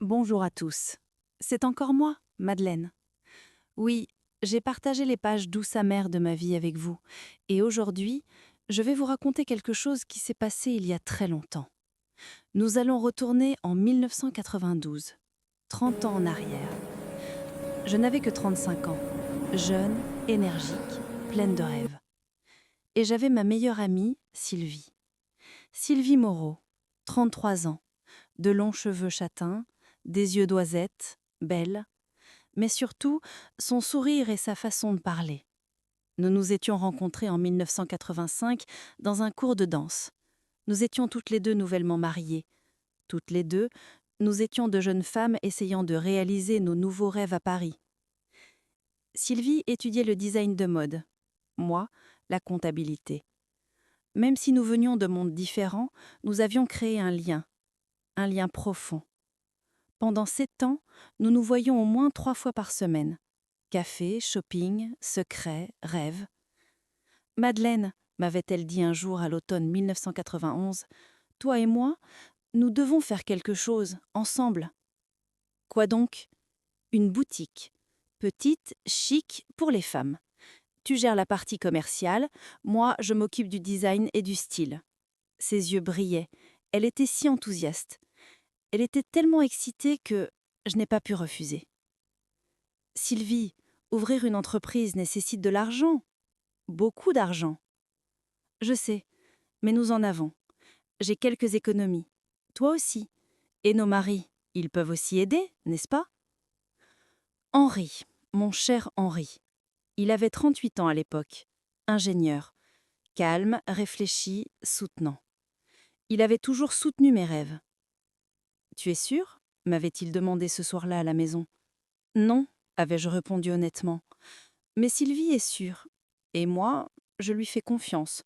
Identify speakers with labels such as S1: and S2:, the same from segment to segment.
S1: Bonjour à tous. C'est encore moi, Madeleine. Oui, j'ai partagé les pages douces amères de ma vie avec vous. Et aujourd'hui, je vais vous raconter quelque chose qui s'est passé il y a très longtemps. Nous allons retourner en 1992, 30 ans en arrière. Je n'avais que 35 ans, jeune, énergique, pleine de rêves. Et j'avais ma meilleure amie, Sylvie. Sylvie Moreau, 33 ans, de longs cheveux châtains, des yeux d'oisette, belle, mais surtout son sourire et sa façon de parler. Nous nous étions rencontrés en 1985 dans un cours de danse. Nous étions toutes les deux nouvellement mariées. Toutes les deux, nous étions de jeunes femmes essayant de réaliser nos nouveaux rêves à Paris. Sylvie étudiait le design de mode. Moi, la comptabilité. Même si nous venions de mondes différents, nous avions créé un lien profond. Pendant 7 ans, nous nous voyions au moins 3 fois par semaine. Café, shopping, secrets, rêves. Madeleine, m'avait-elle dit un jour à l'automne 1991, toi et moi, nous devons faire quelque chose, ensemble. Quoi donc? Une boutique. Petite, chic, pour les femmes. Tu gères la partie commerciale, moi je m'occupe du design et du style. Ses yeux brillaient. Elle était si enthousiaste. Elle était tellement excitée que je n'ai pas pu refuser. Sylvie, ouvrir une entreprise nécessite de l'argent. Beaucoup d'argent. Je sais, mais nous en avons. J'ai quelques économies. Toi aussi. Et nos maris, ils peuvent aussi aider, n'est-ce pas? Henri, mon cher Henri. Il avait 38 ans à l'époque. Ingénieur. Calme, réfléchi, soutenant. Il avait toujours soutenu mes rêves. Tu es sûr? M'avait-il demandé ce soir-là à la maison. Non, avais-je répondu honnêtement. Mais Sylvie est sûre. Et moi, je lui fais confiance.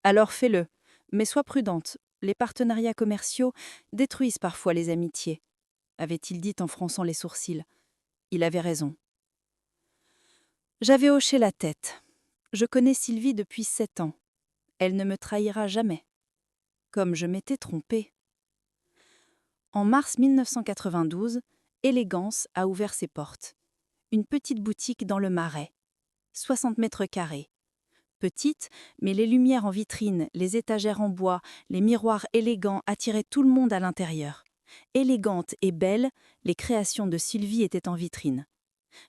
S1: Alors fais-le, mais sois prudente. Les partenariats commerciaux détruisent parfois les amitiés, avait-il dit en fronçant les sourcils. Il avait raison. J'avais hoché la tête. Je connais Sylvie depuis 7 ans. Elle ne me trahira jamais. Comme je m'étais trompée. En mars 1992, Élégance a ouvert ses portes. Une petite boutique dans le Marais. 60 mètres carrés. Petite, mais les lumières en vitrine, les étagères en bois, les miroirs élégants attiraient tout le monde à l'intérieur. Élégante et belle, les créations de Sylvie étaient en vitrine.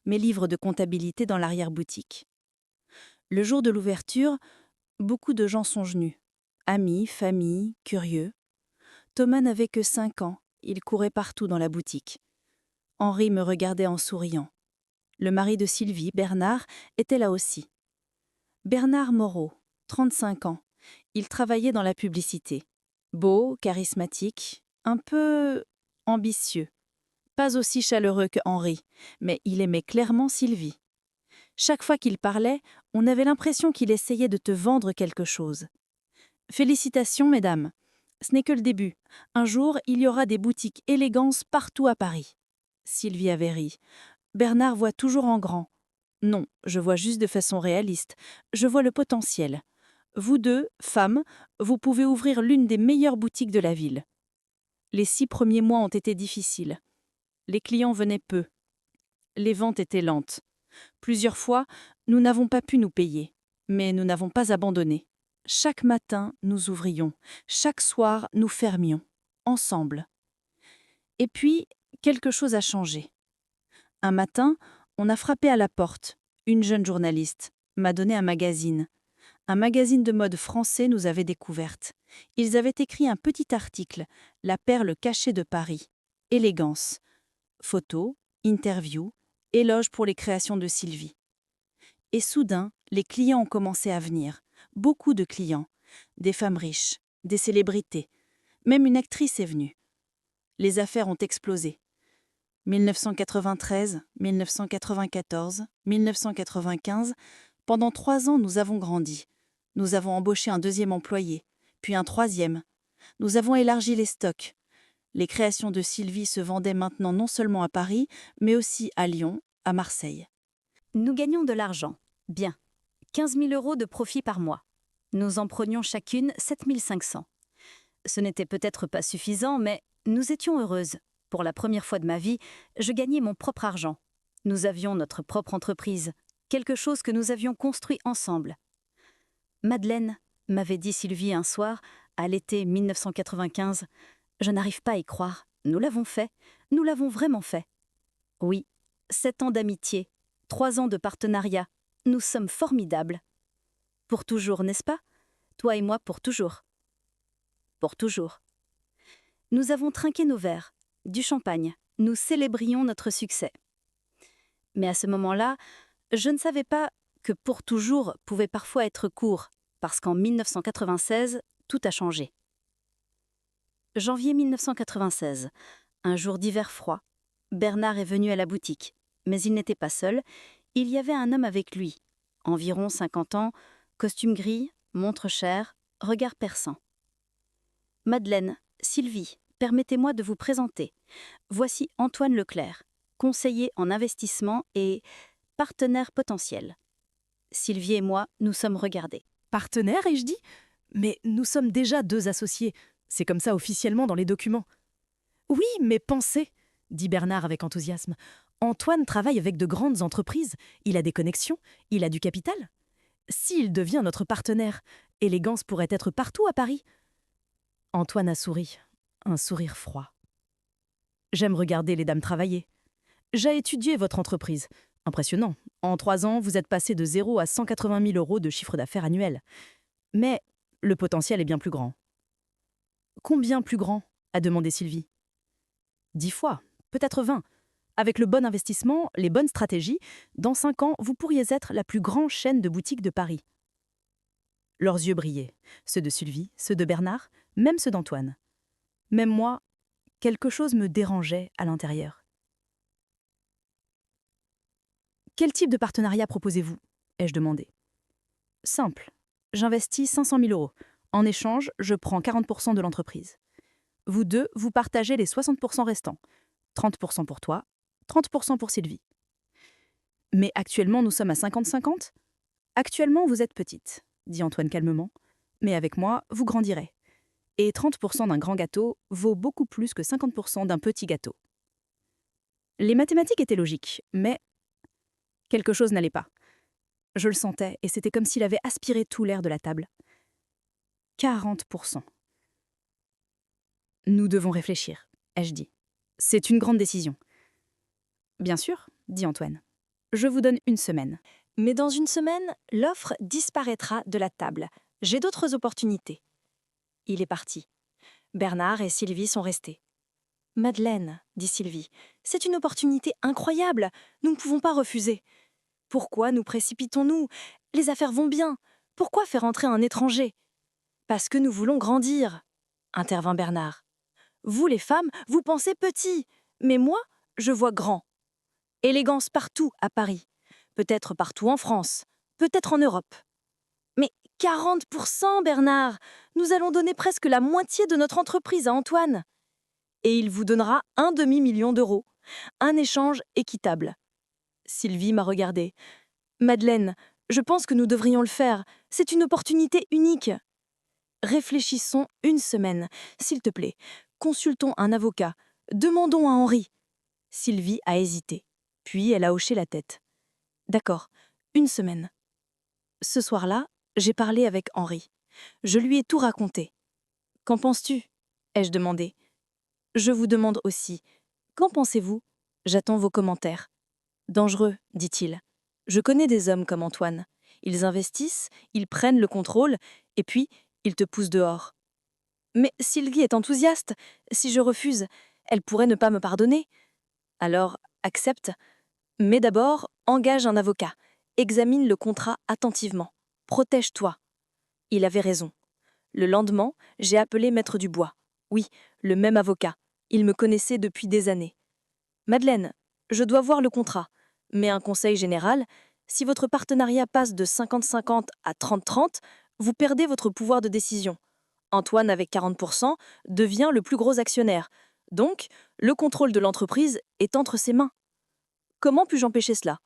S1: Mes livres de comptabilité dans l'arrière-boutique. Le jour de l'ouverture, beaucoup de gens sont venus. Amis, famille, curieux. Thomas n'avait que 5 ans, il courait partout dans la boutique. Henri me regardait en souriant. Le mari de Sylvie, Bernard, était là aussi. Bernard Moreau, 35 ans. Il travaillait dans la publicité. Beau, charismatique, un peu ambitieux. Pas aussi chaleureux que Henri, mais il aimait clairement Sylvie. Chaque fois qu'il parlait, on avait l'impression qu'il essayait de te vendre quelque chose. Félicitations, mesdames. Ce n'est que le début. Un jour, il y aura des boutiques élégance partout à Paris. Sylvie avait ri. Bernard voit toujours en grand. Non, je vois juste de façon réaliste. Je vois le potentiel. Vous deux, femmes, vous pouvez ouvrir l'une des meilleures boutiques de la ville. Les 6 premiers mois ont été difficiles. Les clients venaient peu. Les ventes étaient lentes. Plusieurs fois, nous n'avons pas pu nous payer. Mais nous n'avons pas abandonné. Chaque matin, nous ouvrions. Chaque soir, nous fermions. Ensemble. Et puis, quelque chose a changé. Un matin, on a frappé à la porte. Une jeune journaliste m'a donné un magazine. Un magazine de mode français nous avait découvertes. Ils avaient écrit un petit article, La perle cachée de Paris. Élégance. Photos, interviews, éloges pour les créations de Sylvie. Et soudain, les clients ont commencé à venir. Beaucoup de clients. Des femmes riches, des célébrités. Même une actrice est venue. Les affaires ont explosé. 1993, 1994, 1995, pendant 3 ans, nous avons grandi. Nous avons embauché un 2e employé, puis un 3e. Nous avons élargi les stocks. Les créations de Sylvie se vendaient maintenant non seulement à Paris, mais aussi à Lyon, à Marseille.
S2: Nous gagnons de l'argent. Bien. 15 000 € de profit par mois. Nous en prenions chacune 7 500. Ce n'était peut-être pas suffisant, mais nous étions heureuses. Pour la première fois de ma vie, je gagnais mon propre argent. Nous avions notre propre entreprise, quelque chose que nous avions construit ensemble. Madeleine, m'avait dit Sylvie un soir, à l'été 1995, je n'arrive pas à y croire. Nous l'avons fait, nous l'avons vraiment fait. Oui, 7 ans d'amitié, 3 ans de partenariat, nous sommes formidables. Pour toujours, n'est-ce pas? Toi et moi pour toujours. Pour toujours. Nous avons trinqué nos verres, du champagne, nous célébrions notre succès. Mais à ce moment-là, je ne savais pas que pour toujours pouvait parfois être court, parce qu'en 1996, tout a changé. Janvier 1996, un jour d'hiver froid, Bernard est venu à la boutique, mais il n'était pas seul, il y avait un homme avec lui, environ 50 ans, costume gris, montre chère, regard perçant. Madeleine, Sylvie, permettez-moi de vous présenter. Voici Antoine Leclerc, conseiller en investissement et partenaire potentiel. Sylvie et moi, nous sommes regardés.
S3: Partenaire, ai-je dit? Mais nous sommes déjà 2 associés. C'est comme ça officiellement dans les documents. Oui, mais pensez, dit Bernard avec enthousiasme. Antoine travaille avec de grandes entreprises. Il a des connexions, il a du capital. S'il devient notre partenaire, Élégance pourrait être partout à Paris. Antoine a souri, un sourire froid. J'aime regarder les dames travailler. J'ai étudié votre entreprise. Impressionnant. En 3 ans, vous êtes passé de 0 à 180 000 € de chiffre d'affaires annuel. Mais le potentiel est bien plus grand. Combien plus grand? A demandé Sylvie. 10 fois, peut-être 20. Avec le bon investissement, les bonnes stratégies, dans 5 ans, vous pourriez être la plus grande chaîne de boutiques de Paris. Leurs yeux brillaient, ceux de Sylvie, ceux de Bernard, même ceux d'Antoine. Même moi, quelque chose me dérangeait à l'intérieur. Quel type de partenariat proposez-vous? Ai-je demandé. Simple. J'investis 500 000 €. En échange, je prends 40% de l'entreprise. Vous deux, vous partagez les 60% restants. 30% pour toi, 30% pour Sylvie. Mais actuellement, nous sommes à 50-50? Actuellement, vous êtes petite, dit Antoine calmement. Mais avec moi, vous grandirez. Et 30% d'un grand gâteau vaut beaucoup plus que 50% d'un petit gâteau. Les mathématiques étaient logiques, mais quelque chose n'allait pas. Je le sentais, et c'était comme s'il avait aspiré tout l'air de la table. 40%. Nous devons réfléchir, ai-je dit. C'est une grande décision. Bien sûr, dit Antoine. Je vous donne 1 semaine.
S1: Mais dans 1 semaine, l'offre disparaîtra de la table. J'ai d'autres opportunités. Il est parti. Bernard et Sylvie sont restés. Madeleine, dit Sylvie, c'est une opportunité incroyable. Nous ne pouvons pas refuser. Pourquoi nous précipitons-nous? Les affaires vont bien. Pourquoi faire entrer un étranger? Parce que nous voulons grandir, intervint Bernard. Vous, les femmes, vous pensez petit, mais moi, je vois grand. Élégance partout à Paris, peut-être partout en France, peut-être en Europe. Mais 40%, Bernard! Nous allons donner presque la moitié de notre entreprise à Antoine. Et il vous donnera 1 demi-million d'euros. Un échange équitable. Sylvie m'a regardée. Madeleine, je pense que nous devrions le faire. C'est une opportunité unique. Réfléchissons 1 semaine, s'il te plaît. Consultons un avocat. Demandons à Henri. Sylvie a hésité. Puis elle a hoché la tête. D'accord, 1 semaine. Ce soir-là, j'ai parlé avec Henri. Je lui ai tout raconté. Qu'en penses-tu? Ai-je demandé. Je vous demande aussi. Qu'en pensez-vous? J'attends vos commentaires. Dangereux, dit-il. Je connais des hommes comme Antoine. Ils investissent, ils prennent le contrôle, et puis ils te poussent dehors. Mais Sylvie est enthousiaste. Si je refuse, elle pourrait ne pas me pardonner. Alors, accepte. Mais d'abord, engage un avocat. Examine le contrat attentivement. Protège-toi. Il avait raison. Le lendemain, j'ai appelé Maître Dubois. Oui, le même avocat. Il me connaissait depuis des années. Madeleine, je dois voir le contrat. Mais un conseil général, si votre partenariat passe de 50-50 à 30-30, vous perdez votre pouvoir de décision. Antoine, avec 40%, devient le plus gros actionnaire. Donc, le contrôle de l'entreprise est entre ses mains. Comment puis-je empêcher cela?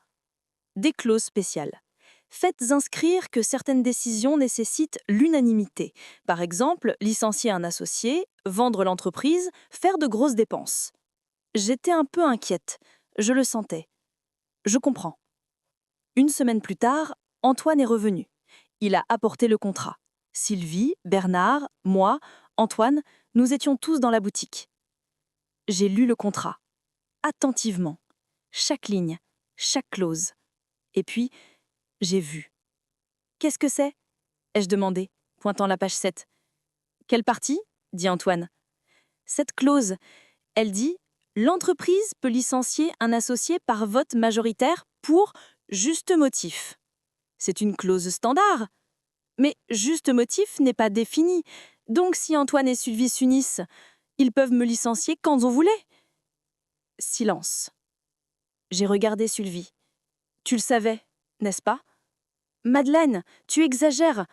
S1: Des clauses spéciales. Faites inscrire que certaines décisions nécessitent l'unanimité. Par exemple, licencier un associé, vendre l'entreprise, faire de grosses dépenses. J'étais un peu inquiète, je le sentais. Je comprends. Une semaine plus tard, Antoine est revenu. Il a apporté le contrat. Sylvie, Bernard, moi, Antoine, nous étions tous dans la boutique. J'ai lu le contrat, attentivement, chaque ligne, chaque clause. Et puis, j'ai vu. Qu'est-ce que c'est ai-je demandé, pointant la page 7. Quelle partie dit Antoine. Cette clause, elle dit « L'entreprise peut licencier un associé par vote majoritaire pour juste motif ». C'est une clause standard. Mais juste motif n'est pas défini. Donc si Antoine et Sylvie s'unissent, ils peuvent me licencier quand on voulait. Silence. J'ai regardé Sylvie. Tu le savais, n'est-ce pas? Madeleine, tu exagères.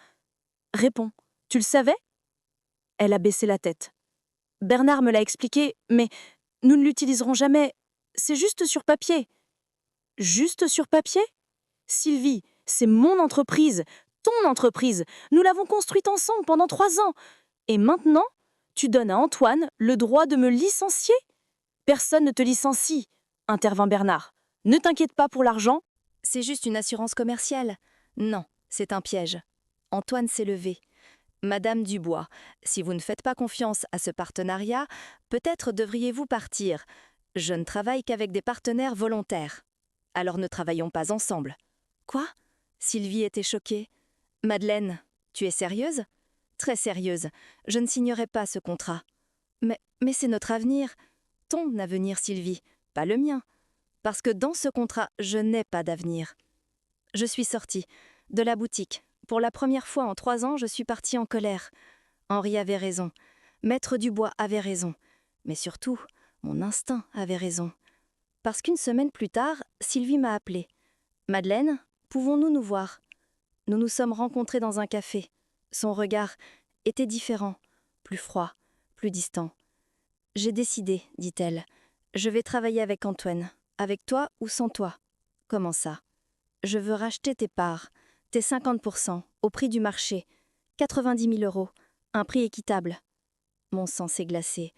S1: Réponds, tu le savais? Elle a baissé la tête. Bernard me l'a expliqué, mais nous ne l'utiliserons jamais. C'est juste sur papier. Juste sur papier? Sylvie, c'est mon entreprise, ton entreprise. Nous l'avons construite ensemble pendant 3 ans. Et maintenant, tu donnes à Antoine le droit de me licencier? Personne ne te licencie, intervint Bernard. Ne t'inquiète pas pour l'argent.
S2: C'est juste une assurance commerciale. Non, c'est un piège. Antoine s'est levé. Madame Dubois, si vous ne faites pas confiance à ce partenariat, peut-être devriez-vous partir. Je ne travaille qu'avec des partenaires volontaires. Alors ne travaillons pas ensemble. Quoi? Sylvie était choquée. Madeleine, tu es sérieuse? Très sérieuse. Je ne signerai pas ce contrat. Mais c'est notre avenir. Ton avenir, Sylvie, pas le mien. Parce que dans ce contrat, je n'ai pas d'avenir. Je suis sortie de la boutique. Pour la première fois en 3 ans, je suis partie en colère. Henri avait raison. Maître Dubois avait raison. Mais surtout, mon instinct avait raison. Parce qu'une semaine plus tard, Sylvie m'a appelée. « Madeleine, pouvons-nous nous voir ?» Nous nous sommes rencontrés dans un café. Son regard était différent, plus froid, plus distant. « J'ai décidé, dit-elle. Je vais travailler avec Antoine. Avec toi ou sans toi? » Comment ça? Je veux racheter tes parts, tes 50%, au prix du marché. 90 000 €, un prix équitable. Mon sang s'est glacé.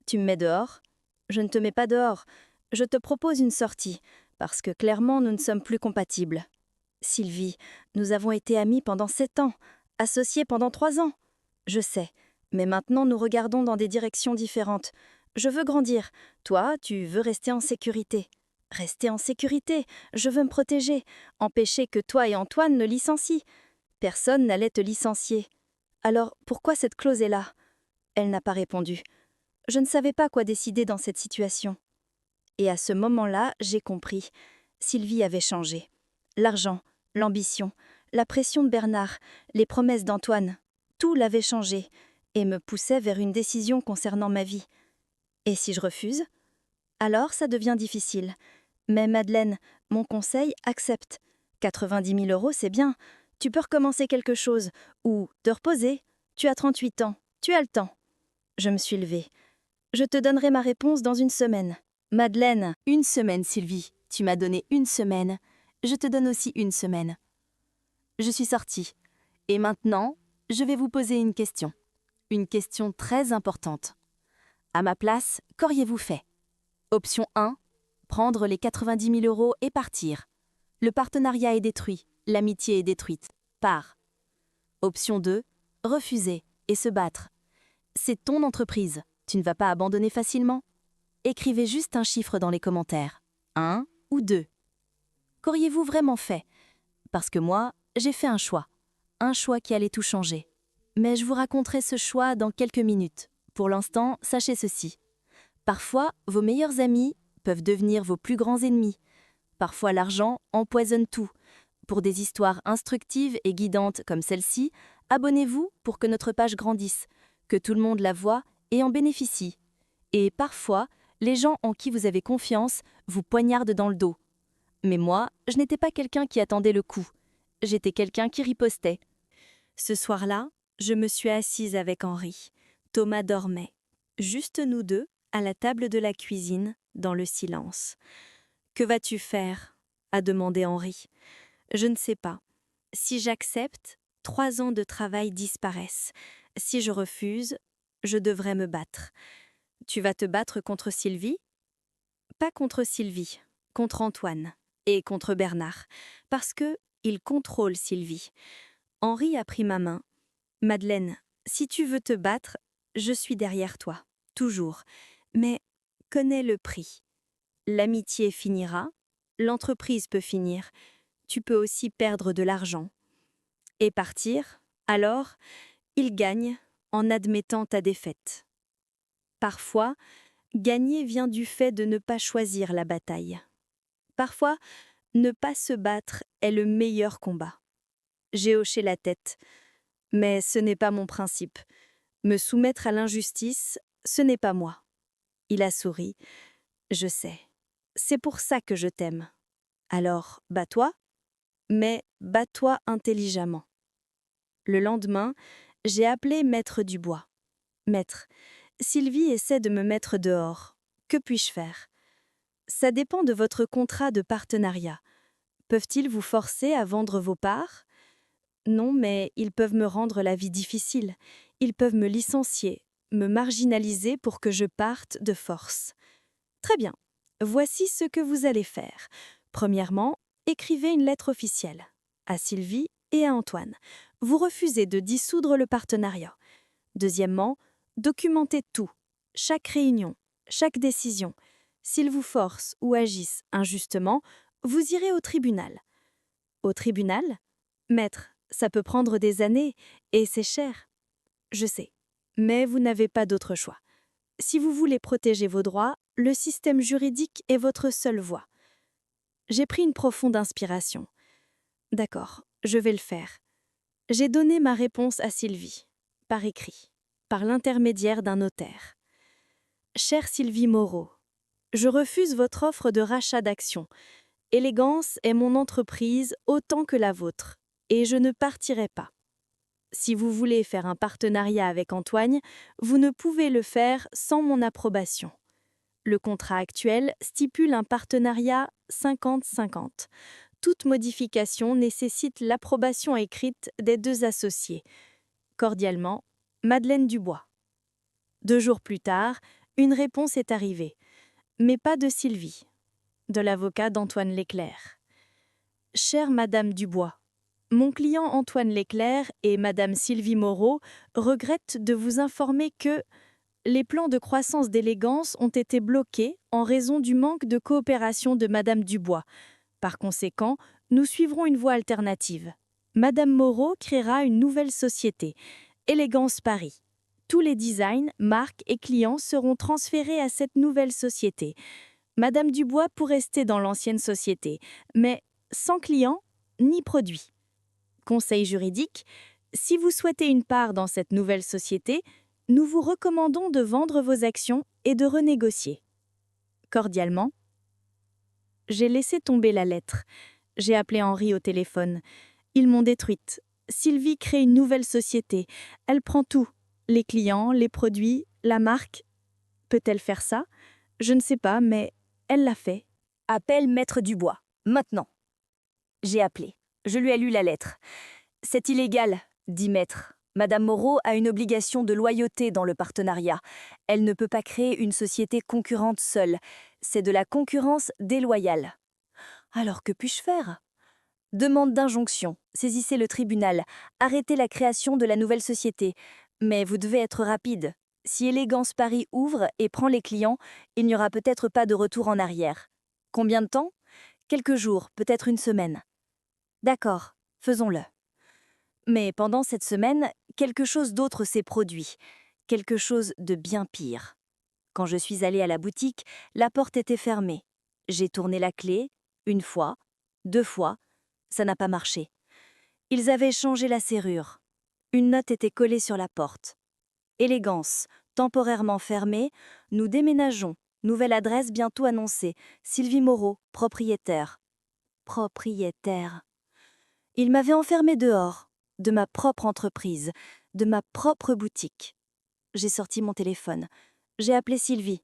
S2: Tu me mets dehors? Je ne te mets pas dehors. Je te propose une sortie, parce que clairement nous ne sommes plus compatibles. Sylvie, nous avons été amis pendant 7 ans, associés pendant 3 ans. Je sais, mais maintenant nous regardons dans des directions différentes. Je veux grandir. Toi, tu veux rester en sécurité. Rester en sécurité, je veux me protéger, empêcher que toi et Antoine ne licencient. Personne n'allait te licencier. Alors pourquoi cette clause est là? Elle n'a pas répondu. Je ne savais pas quoi décider dans cette situation. Et à ce moment-là, j'ai compris. Sylvie avait changé. L'argent, l'ambition, la pression de Bernard, les promesses d'Antoine, tout l'avait changé et me poussait vers une décision concernant ma vie. Et si je refuse? Alors ça devient difficile. Mais Madeleine, mon conseil, accepte. 90 000 €, c'est bien. Tu peux recommencer quelque chose. Ou te reposer. Tu as 38 ans. Tu as le temps. Je me suis levée. Je te donnerai ma réponse dans 1 semaine. Madeleine.
S1: 1 semaine, Sylvie. Tu m'as donné 1 semaine. Je te donne aussi 1 semaine. Je suis sortie. Et maintenant, je vais vous poser une question. Une question très importante. À ma place, qu'auriez-vous fait? Option 1. Prendre les 90 000 € et partir. Le partenariat est détruit, l'amitié est détruite. Pars. Option 2. Refuser et se battre. C'est ton entreprise, tu ne vas pas abandonner facilement. Écrivez juste un chiffre dans les commentaires. 1 ou 2. Qu'auriez-vous vraiment fait? Parce que moi, j'ai fait un choix qui allait tout changer. Mais je vous raconterai ce choix dans quelques minutes. Pour l'instant, sachez ceci. Parfois, vos meilleurs amis peuvent devenir vos plus grands ennemis. Parfois, l'argent empoisonne tout. Pour des histoires instructives et guidantes comme celle-ci, abonnez-vous pour que notre page grandisse, que tout le monde la voie et en bénéficie. Et parfois, les gens en qui vous avez confiance vous poignardent dans le dos. Mais moi, je n'étais pas quelqu'un qui attendait le coup. J'étais quelqu'un qui ripostait. Ce soir-là, je me suis assise avec Henri. Thomas dormait. Juste nous deux, à la table de la cuisine, dans le silence. « Que vas-tu faire ?» a demandé Henri. « Je ne sais pas. Si j'accepte, 3 ans de travail disparaissent. Si je refuse, je devrais me battre. » « Tu vas te battre contre Sylvie ?»
S2: pas contre Sylvie, contre Antoine et contre Bernard, parce que ils contrôlent Sylvie. Henri a pris ma main. Madeleine, si tu veux te battre, je suis derrière toi, toujours. Mais connais le prix. L'amitié finira, l'entreprise peut finir, tu peux aussi perdre de l'argent. Et partir, alors, il gagne en admettant ta défaite. Parfois, gagner vient du fait de ne pas choisir la bataille. Parfois, ne pas se battre est le meilleur combat. J'ai hoché la tête, mais ce n'est pas mon principe. Me soumettre à l'injustice, ce n'est pas moi. Il a souri. Je sais. C'est pour ça que je t'aime. Alors, bats-toi, mais bats-toi intelligemment. Le lendemain, j'ai appelé Maître Dubois. Maître, Sylvie essaie de me mettre dehors. Que puis-je faire? Ça dépend de votre contrat de partenariat. Peuvent-ils vous forcer à vendre vos parts? Non, mais ils peuvent me rendre la vie difficile. Ils peuvent me licencier, me marginaliser pour que je parte de force. Très bien. Voici ce que vous allez faire. Premièrement, écrivez une lettre officielle à Sylvie et à Antoine. Vous refusez de dissoudre le partenariat. Deuxièmement, documentez tout, chaque réunion, chaque décision. S'ils vous forcent ou agissent injustement, vous irez au tribunal. Au tribunal? Maître, ça peut prendre des années et c'est cher. Je sais, mais vous n'avez pas d'autre choix. Si vous voulez protéger vos droits, le système juridique est votre seule voie. J'ai pris une profonde inspiration. D'accord, je vais le faire. J'ai donné ma réponse à Sylvie, par écrit, par l'intermédiaire d'un notaire. Chère Sylvie Moreau, je refuse votre offre de rachat d'actions. Élégance est mon entreprise autant que la vôtre, et je ne partirai pas. Si vous voulez faire un partenariat avec Antoine, vous ne pouvez le faire sans mon approbation. Le contrat actuel stipule un partenariat 50-50. Toute modification nécessite l'approbation écrite des deux associés. Cordialement, Madeleine Dubois. 2 jours plus tard, une réponse est arrivée, mais pas de Sylvie, de l'avocat d'Antoine Leclerc. Chère Madame Dubois, mon client Antoine Leclerc et Madame Sylvie Moreau regrettent de vous informer que les plans de croissance d'élégance ont été bloqués en raison du manque de coopération de Madame Dubois. Par conséquent, nous suivrons une voie alternative. Madame Moreau créera une nouvelle société, Élégance Paris. Tous les designs, marques et clients seront transférés à cette nouvelle société. Madame Dubois pour rester dans l'ancienne société, mais sans clients ni produits. Conseil juridique, si vous souhaitez une part dans cette nouvelle société, nous vous recommandons de vendre vos actions et de renégocier. Cordialement. J'ai laissé tomber la lettre. J'ai appelé Henri au téléphone. Ils m'ont détruite. Sylvie crée une nouvelle société. Elle prend tout. Les clients, les produits, la marque. Peut-elle faire ça? Je ne sais pas, mais elle l'a fait.
S4: Appelle Maître Dubois, maintenant. J'ai appelé. Je lui ai lu la lettre. C'est illégal, dit Maître. Madame Moreau a une obligation de loyauté dans le partenariat. Elle ne peut pas créer une société concurrente seule. C'est de la concurrence déloyale. Alors que puis-je faire? Demande d'injonction. Saisissez le tribunal. Arrêtez la création de la nouvelle société. Mais vous devez être rapide. Si Élégance Paris ouvre et prend les clients, il n'y aura peut-être pas de retour en arrière. Combien de temps? Quelques jours, peut-être une semaine. D'accord, faisons-le. Mais pendant cette semaine, quelque chose d'autre s'est produit. Quelque chose de bien pire. Quand je suis allée à la boutique, la porte était fermée. J'ai tourné la clé, 1 fois, 2 fois. Ça n'a pas marché. Ils avaient changé la serrure. Une note était collée sur la porte. Élégance, temporairement fermée, nous déménageons. Nouvelle adresse bientôt annoncée. Sylvie Moreau, propriétaire. Propriétaire. Ils m'avaient enfermée dehors, de ma propre entreprise, de ma propre boutique. J'ai sorti mon téléphone. J'ai appelé Sylvie.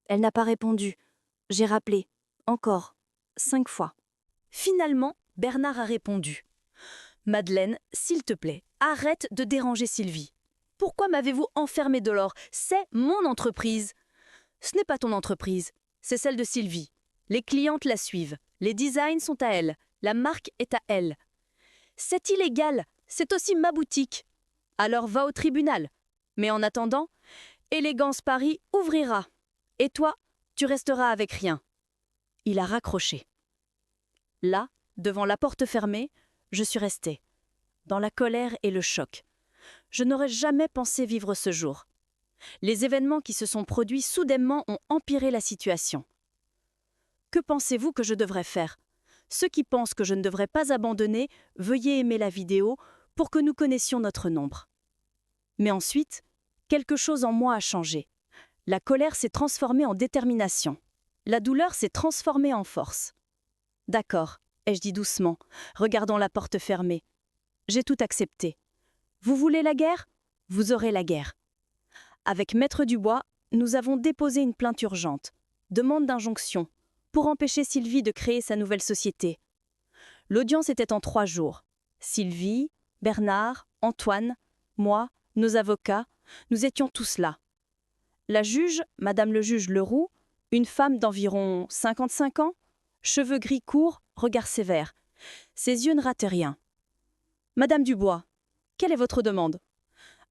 S4: Elle n'a pas répondu. J'ai rappelé. Encore. 5 fois.
S2: Finalement, Bernard a répondu. Madeleine, s'il te plaît, arrête de déranger Sylvie. Pourquoi m'avez-vous enfermée dehors? C'est mon entreprise. Ce n'est pas ton entreprise. c'est celle de Sylvie. Les clientes la suivent. Les designs sont à elle. La marque est à elle. C'est illégal. C'est aussi ma boutique. Alors va au tribunal. Mais en attendant, Élégance Paris ouvrira. Et toi, tu resteras avec rien. Il a raccroché. Là, devant la porte fermée, je suis restée, dans la colère et le choc. Je n'aurais jamais pensé vivre ce jour. Les événements qui se sont produits soudainement ont empiré la situation. Que pensez-vous que je devrais faire? Ceux qui pensent que je ne devrais pas abandonner, veuillez aimer la vidéo pour que nous connaissions notre nombre. Mais ensuite, quelque chose en moi a changé. La colère s'est transformée en détermination. La douleur s'est transformée en force. D'accord, ai-je dit doucement, regardant la porte fermée. J'ai tout accepté. Vous voulez la guerre? Vous aurez la guerre. Avec Maître Dubois, nous avons déposé une plainte urgente, demande d'injonction, pour empêcher Sylvie de créer sa nouvelle société. L'audience était en 3 jours. Sylvie, Bernard, Antoine, moi, nos avocats, nous étions tous là. La juge, Madame le juge Leroux, une femme d'environ 55 ans, cheveux gris courts, regard sévère. Ses yeux ne rataient rien. Madame Dubois, quelle est votre demande?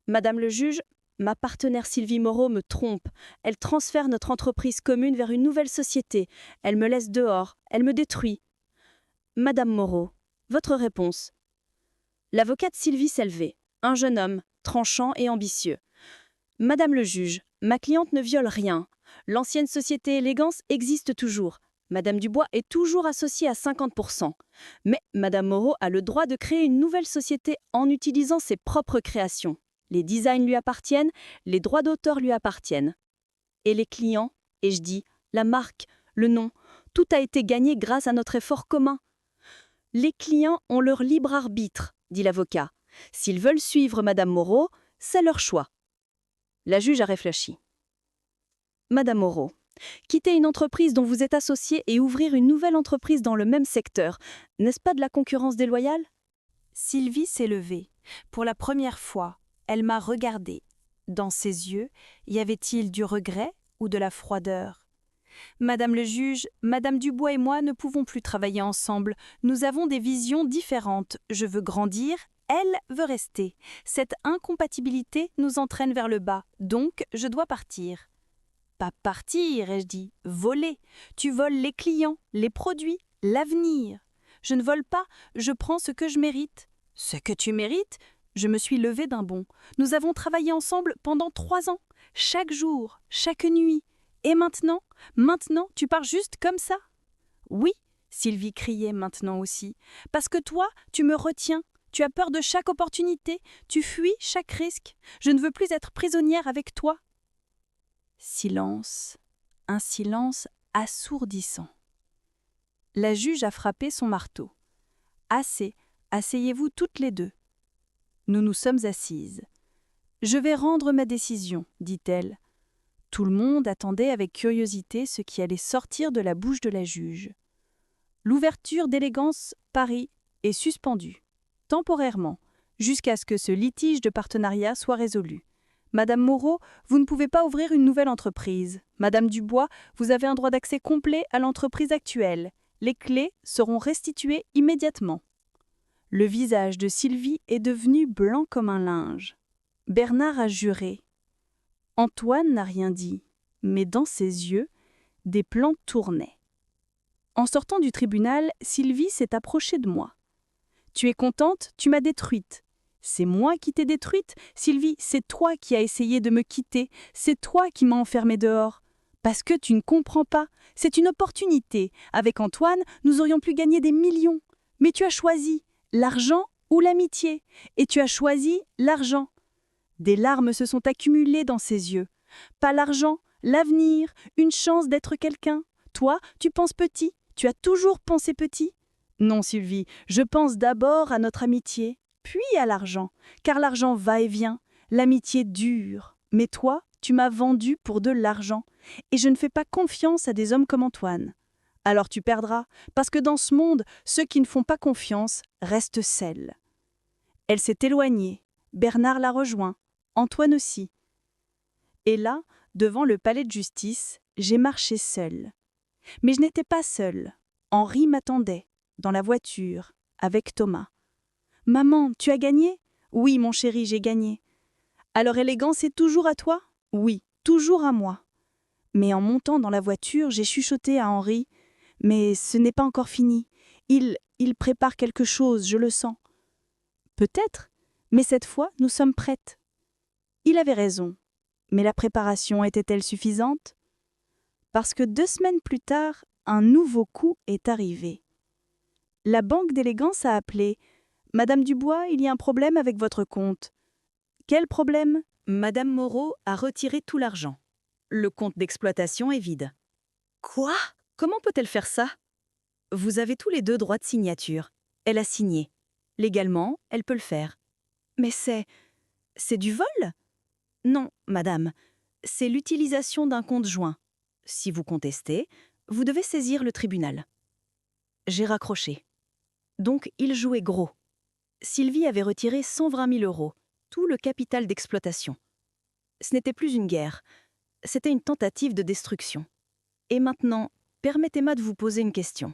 S2: Madame le juge, ma partenaire Sylvie Moreau me trompe. Elle transfère notre entreprise commune vers une nouvelle société. Elle me laisse dehors. Elle me détruit. Madame Moreau, votre réponse? L'avocate Sylvie s'est levée. Un jeune homme, tranchant et ambitieux. Madame le juge, ma cliente ne viole rien. L'ancienne société Élégance existe toujours. Madame Dubois est toujours associée à 50%. Mais Madame Moreau a le droit de créer une nouvelle société en utilisant ses propres créations. Les designs lui appartiennent, les droits d'auteur lui appartiennent. Et les clients, et je dis, la marque, le nom, tout a été gagné grâce à notre effort commun. Les clients ont leur libre arbitre, dit l'avocat. S'ils veulent suivre Madame Moreau, c'est leur choix. La juge a réfléchi. Madame Moreau, quitter une entreprise dont vous êtes associée et ouvrir une nouvelle entreprise dans le même secteur, n'est-ce pas de la concurrence déloyale?
S1: Sylvie s'est levée. Pour la première fois, elle m'a regardée. Dans ses yeux, y avait-il du regret ou de la froideur? Madame le juge, Madame Dubois et moi ne pouvons plus travailler ensemble. Nous avons des visions différentes. Je veux grandir, elle veut rester. Cette incompatibilité nous entraîne vers le bas, donc je dois partir. Pas partir, ai-je dit, voler. Tu voles les clients, les produits, l'avenir. Je ne vole pas, je prends ce que je mérite. Ce que tu mérites? Je me suis levée d'un bond. Nous avons travaillé ensemble pendant 3 ans, chaque jour, chaque nuit. Et maintenant, tu pars juste comme ça? Oui, Sylvie criait maintenant aussi. Parce que toi, tu me retiens. Tu as peur de chaque opportunité. Tu fuis chaque risque. Je ne veux plus être prisonnière avec toi. Silence, un silence assourdissant. La juge a frappé son marteau. Assez, asseyez-vous toutes les deux. Nous nous sommes assises. Je vais rendre ma décision, dit-elle. Tout le monde attendait avec curiosité ce qui allait sortir de la bouche de la juge. L'ouverture d'Élégance Paris est suspendue, temporairement, jusqu'à ce que ce litige de partenariat soit résolu. Madame Moreau, vous ne pouvez pas ouvrir une nouvelle entreprise. Madame Dubois, vous avez un droit d'accès complet à l'entreprise actuelle. Les clés seront restituées immédiatement. Le visage de Sylvie est devenu blanc comme un linge. Bernard a juré. Antoine n'a rien dit, mais dans ses yeux, des plans tournaient. En sortant du tribunal, Sylvie s'est approchée de moi. « Tu es contente? Tu m'as détruite. » C'est moi qui t'ai détruite, Sylvie, c'est toi qui as essayé de me quitter, c'est toi qui m'as enfermée dehors. Parce que tu ne comprends pas, c'est une opportunité. Avec Antoine, nous aurions pu gagner des millions. Mais tu as choisi l'argent ou l'amitié, et tu as choisi l'argent. Des larmes se sont accumulées dans ses yeux. Pas l'argent, l'avenir, une chance d'être quelqu'un. Toi, tu penses petit, tu as toujours pensé petit. Non, Sylvie, je pense d'abord à notre amitié. Puis à l'argent, car l'argent va et vient, l'amitié dure. Mais toi, tu m'as vendu pour de l'argent, et je ne fais pas confiance à des hommes comme Antoine. Alors tu perdras, parce que dans ce monde, ceux qui ne font pas confiance restent seuls. Elle s'est éloignée, Bernard l'a rejoint, Antoine aussi. Et là, devant le palais de justice, j'ai marché seule. Mais je n'étais pas seule. Henri m'attendait, dans la voiture, avec Thomas. « Maman, tu as gagné ?»« Oui, mon chéri, j'ai gagné. »« Alors élégance est toujours à toi ?»« Oui, toujours à moi. » Mais en montant dans la voiture, j'ai chuchoté à Henri. « Mais ce n'est pas encore fini. Il prépare quelque chose, je le sens. » « Peut-être, mais cette fois, nous sommes prêtes. » Il avait raison. Mais la préparation était-elle suffisante? Parce que 2 semaines plus tard, un nouveau coup est arrivé. La banque d'élégance a appelé. « Madame Dubois, il y a un problème avec votre compte. » « Quel problème ?»
S2: Madame Moreau a retiré tout l'argent. Le compte d'exploitation est vide.
S4: Quoi?
S2: Comment peut-elle faire ça? Vous avez tous les deux droit de signature. Elle a signé. Légalement, elle peut le faire. Mais c'est du vol? Non, madame. C'est l'utilisation d'un compte joint. Si vous contestez, vous devez saisir le tribunal. J'ai raccroché. Donc, il jouait gros. Sylvie avait retiré 120 000 €, tout le capital d'exploitation. Ce n'était plus une guerre, c'était une tentative de destruction. Et maintenant, permettez-moi de vous poser une question.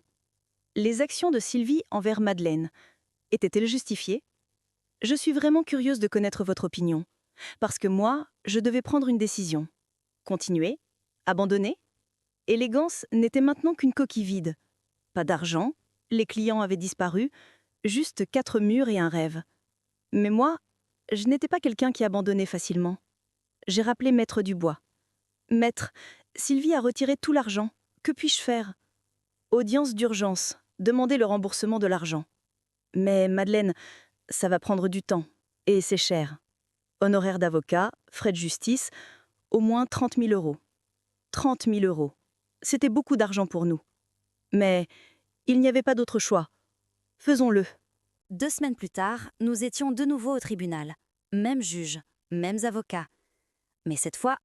S2: Les actions de Sylvie envers Madeleine étaient-elles justifiées? Je suis vraiment curieuse de connaître votre opinion, parce que moi, je devais prendre une décision. Continuer? Abandonner? Élégance n'était maintenant qu'une coquille vide. Pas d'argent, les clients avaient disparu, juste 4 murs et un rêve. Mais moi, je n'étais pas quelqu'un qui abandonnait facilement. J'ai rappelé Maître Dubois. « Maître, Sylvie a retiré tout l'argent. Que puis-je faire ?» Audience d'urgence, demander le remboursement de l'argent. Mais Madeleine, ça va prendre du temps, et c'est cher. Honoraires d'avocat, frais de justice, au moins 30 000 €. 30 000 €. C'était beaucoup d'argent pour nous. Mais il n'y avait pas d'autre choix. Faisons-le.
S5: 2 semaines plus tard, nous étions de nouveau au tribunal. Même juge, mêmes avocats. Mais cette fois,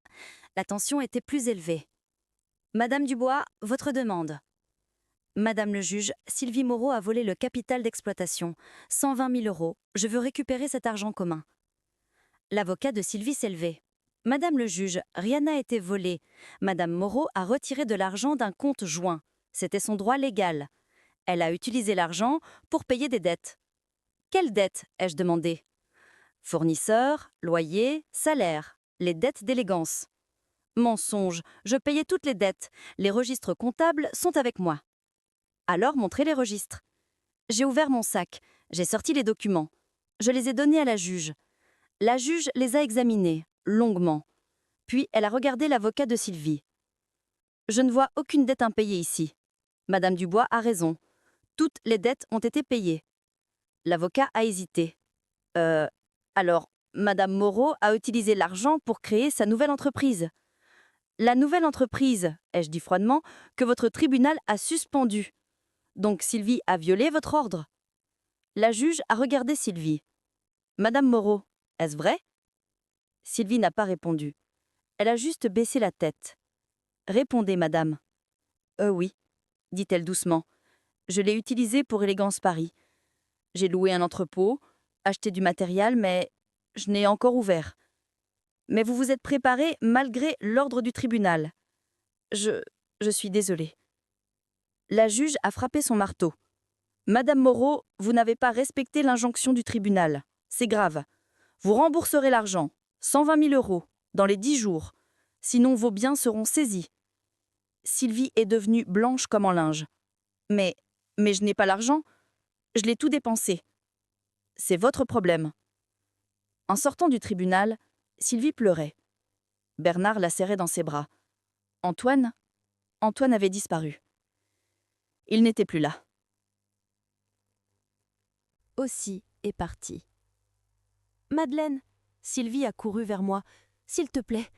S5: la tension était plus élevée. Madame Dubois, votre demande. Madame le juge, Sylvie Moreau a volé le capital d'exploitation, 120 000 €. Je veux récupérer cet argent commun. L'avocat de Sylvie s'est levé. Madame le juge, rien n'a été volé. Madame Moreau a retiré de l'argent d'un compte joint. C'était son droit légal. Elle a utilisé l'argent pour payer des dettes. Quelles dettes, ai-je demandé? Fournisseurs, loyers, salaires, les dettes d'élégance. Mensonge, je payais toutes les dettes. Les registres comptables sont avec moi. Alors montrez les registres. J'ai ouvert mon sac, j'ai sorti les documents. Je les ai donnés à la juge. La juge les a examinés, longuement. Puis elle a regardé l'avocat de Sylvie. Je ne vois aucune dette impayée ici. Madame Dubois a raison. Toutes les dettes ont été payées. L'avocat a hésité. Alors, Madame Moreau a utilisé l'argent pour créer sa nouvelle entreprise. La nouvelle entreprise, ai-je dit froidement, que votre tribunal a suspendue. Donc Sylvie a violé votre ordre. La juge a regardé Sylvie. Madame Moreau, est-ce vrai? Sylvie n'a pas répondu. Elle a juste baissé la tête. Répondez, madame. Oui, dit-elle doucement. Je l'ai utilisé pour Élégance Paris. J'ai loué un entrepôt, acheté du matériel, mais je n'ai encore ouvert. Mais vous vous êtes préparé malgré l'ordre du tribunal. Je suis désolée. La juge a frappé son marteau. Madame Moreau, vous n'avez pas respecté l'injonction du tribunal. C'est grave. Vous rembourserez l'argent, 120 000 €, dans les 10 jours. Sinon vos biens seront saisis. Sylvie est devenue blanche comme en linge. Mais je n'ai pas l'argent. Je l'ai tout dépensé. C'est votre problème. En sortant du tribunal, Sylvie pleurait. Bernard la serrait dans ses bras. Antoine avait disparu. Il n'était plus là.
S1: Aussi est parti. Madeleine, Sylvie a couru vers moi. S'il te plaît,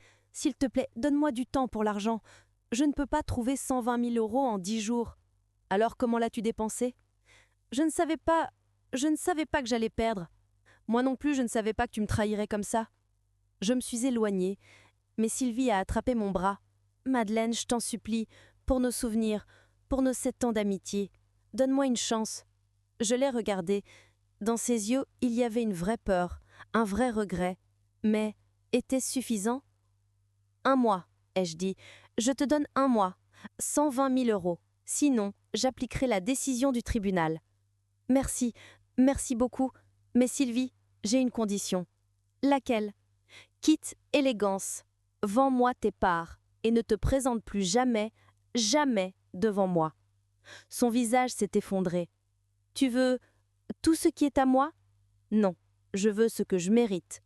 S1: donne-moi du temps pour l'argent. Je ne peux pas trouver 120 000 € en 10 jours. Alors comment l'as-tu dépensé? Je ne savais pas que j'allais perdre. Moi non plus, je ne savais pas que tu me trahirais comme ça. Je me suis éloignée, mais Sylvie a attrapé mon bras. Madeleine, je t'en supplie, pour nos souvenirs, pour nos 7 ans d'amitié, donne-moi une chance. Je l'ai regardée. Dans ses yeux, il y avait une vraie peur, un vrai regret. Mais était-ce suffisant? 1 mois, ai-je dit. Je te donne 1 mois.
S4: 120 000 euros. Sinon, j'appliquerai la décision du tribunal. Merci, merci beaucoup. Mais Sylvie, j'ai une condition. Laquelle? Quitte élégance. Vends-moi tes parts et ne te présente plus jamais, jamais devant moi. Son visage s'est effondré. Tu veux tout ce qui est à moi? Non, je veux ce que je mérite.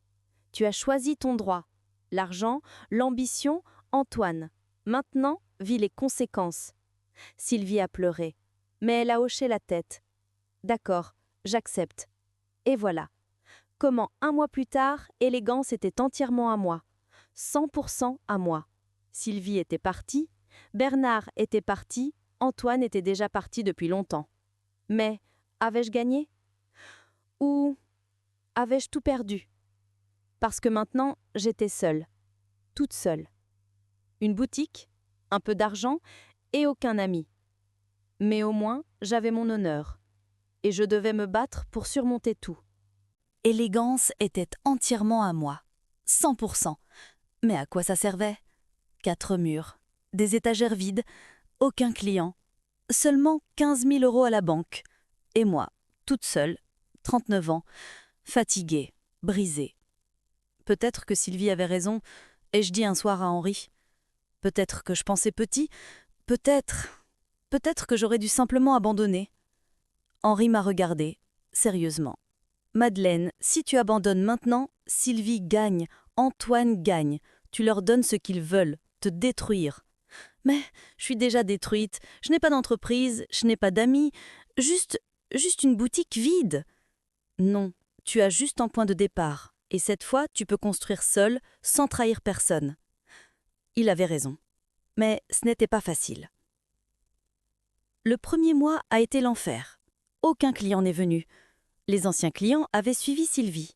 S4: Tu as choisi ton droit. L'argent, l'ambition, Antoine. Maintenant, vis les conséquences. Sylvie a pleuré, mais elle a hoché la tête. D'accord, j'accepte. Et voilà. Comment 1 mois plus tard, élégance était entièrement à moi. 100% à moi. Sylvie était partie, Bernard était parti, Antoine était déjà parti depuis longtemps. Mais avais-je gagné? Ou avais-je tout perdu? Parce que maintenant, j'étais seule. Toute seule. Une boutique, un peu d'argent et aucun ami. Mais au moins, j'avais mon honneur. Et je devais me battre pour surmonter tout.
S5: Élégance était entièrement à moi. 100%. Mais à quoi ça servait? 4 murs, des étagères vides, aucun client, seulement 15 000 euros à la banque. Et moi, toute seule, 39 ans, fatiguée, brisée. Peut-être que Sylvie avait raison, ai-je dit un soir à Henri. Peut-être que je pensais petit, peut-être que j'aurais dû simplement abandonner. Henri m'a regardé, sérieusement. Madeleine, si tu abandonnes maintenant, Sylvie gagne, Antoine gagne. Tu leur donnes ce qu'ils veulent, te détruire. Mais je suis déjà détruite, je n'ai pas d'entreprise, je n'ai pas d'amis, juste une boutique vide. Non, tu as juste un point de départ, et cette fois tu peux construire seul, sans trahir personne. Il avait raison, mais ce n'était pas facile. Le premier mois a été l'enfer. Aucun client n'est venu. Les anciens clients avaient suivi Sylvie.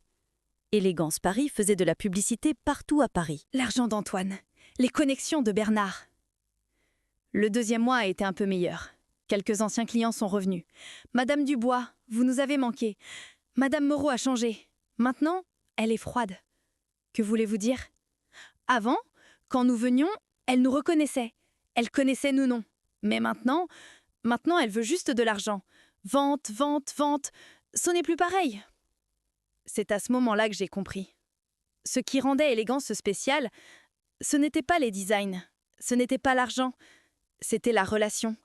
S5: Élégance Paris faisait de la publicité partout à Paris.
S1: L'argent d'Antoine, les connexions de Bernard. Le deuxième mois a été un peu meilleur. Quelques anciens clients sont revenus. Madame Dubois, vous nous avez manqué. Madame Moreau a changé. Maintenant, elle est froide. Que voulez-vous dire? Avant, quand nous venions, elle nous reconnaissait. Elle connaissait nos noms. Mais maintenant, elle veut juste de l'argent. Vente, vente, vente. Ce n'est plus pareil. C'est à ce moment-là que j'ai compris. Ce qui rendait Élégance spécial, ce n'était pas les designs, ce n'était pas l'argent, c'était la relation,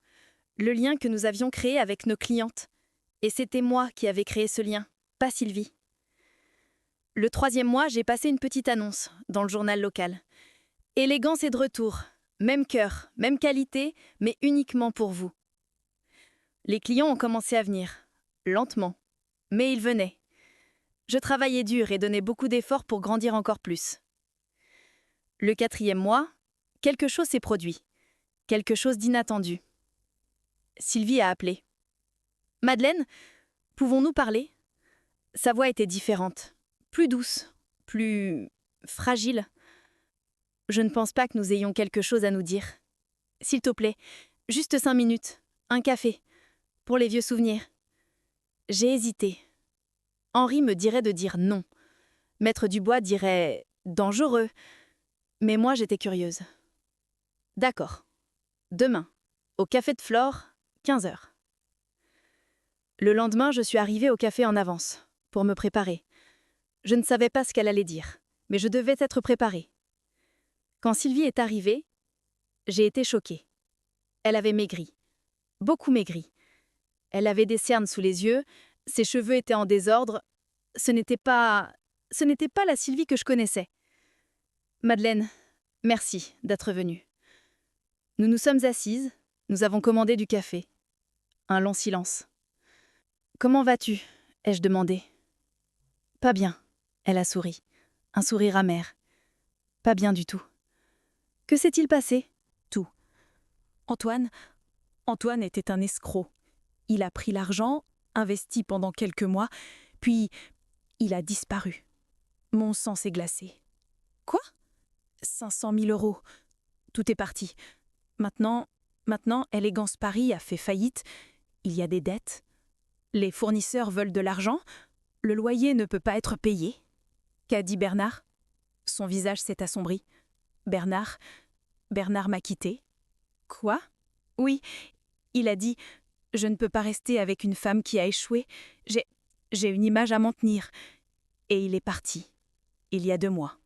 S1: le lien que nous avions créé avec nos clientes. Et c'était moi qui avais créé ce lien, pas Sylvie. Le troisième mois, j'ai passé une petite annonce dans le journal local. Élégance est de retour, même cœur, même qualité, mais uniquement pour vous. Les clients ont commencé à venir, lentement, mais ils venaient. Je travaillais dur et donnais beaucoup d'efforts pour grandir encore plus. Le quatrième mois, quelque chose s'est produit. Quelque chose d'inattendu. Sylvie a appelé. « Madeleine, pouvons-nous parler ?» Sa voix était différente, plus douce, plus fragile. Je ne pense pas que nous ayons quelque chose à nous dire. S'il te plaît, juste 5 minutes, un café, pour les vieux souvenirs. J'ai hésité. Henri me dirait de dire non. Maître Dubois dirait « dangereux ». Mais moi, j'étais curieuse. D'accord. Demain, au café de Flore, 15 heures. Le lendemain, je suis arrivée au café en avance, pour me préparer. Je ne savais pas ce qu'elle allait dire, mais je devais être préparée. Quand Sylvie est arrivée, j'ai été choquée. Elle avait maigri. Beaucoup maigri. Elle avait des cernes sous les yeux, ses cheveux étaient en désordre. Ce n'était pas la Sylvie que je connaissais. Madeleine, merci d'être venue. Nous nous sommes assises, nous avons commandé du café. Un long silence. Comment vas-tu? Ai-je demandé. Pas bien, elle a souri. Un sourire amer. Pas bien du tout. Que s'est-il passé?
S3: Tout. Antoine était un escroc. Il a pris l'argent, investi pendant quelques mois, puis il a disparu. Mon sang s'est glacé. Quoi? 500 000 euros. Tout est parti. Maintenant, Élégance Paris a fait faillite. Il y a des dettes. Les fournisseurs veulent de l'argent. Le loyer ne peut pas être payé. Qu'a dit Bernard? Son visage s'est assombri. Bernard m'a quitté.
S1: Quoi? Oui, il a dit « Je ne peux pas rester avec une femme qui a échoué. J'ai une image à m'en tenir. » Et il est parti, il y a 2 mois.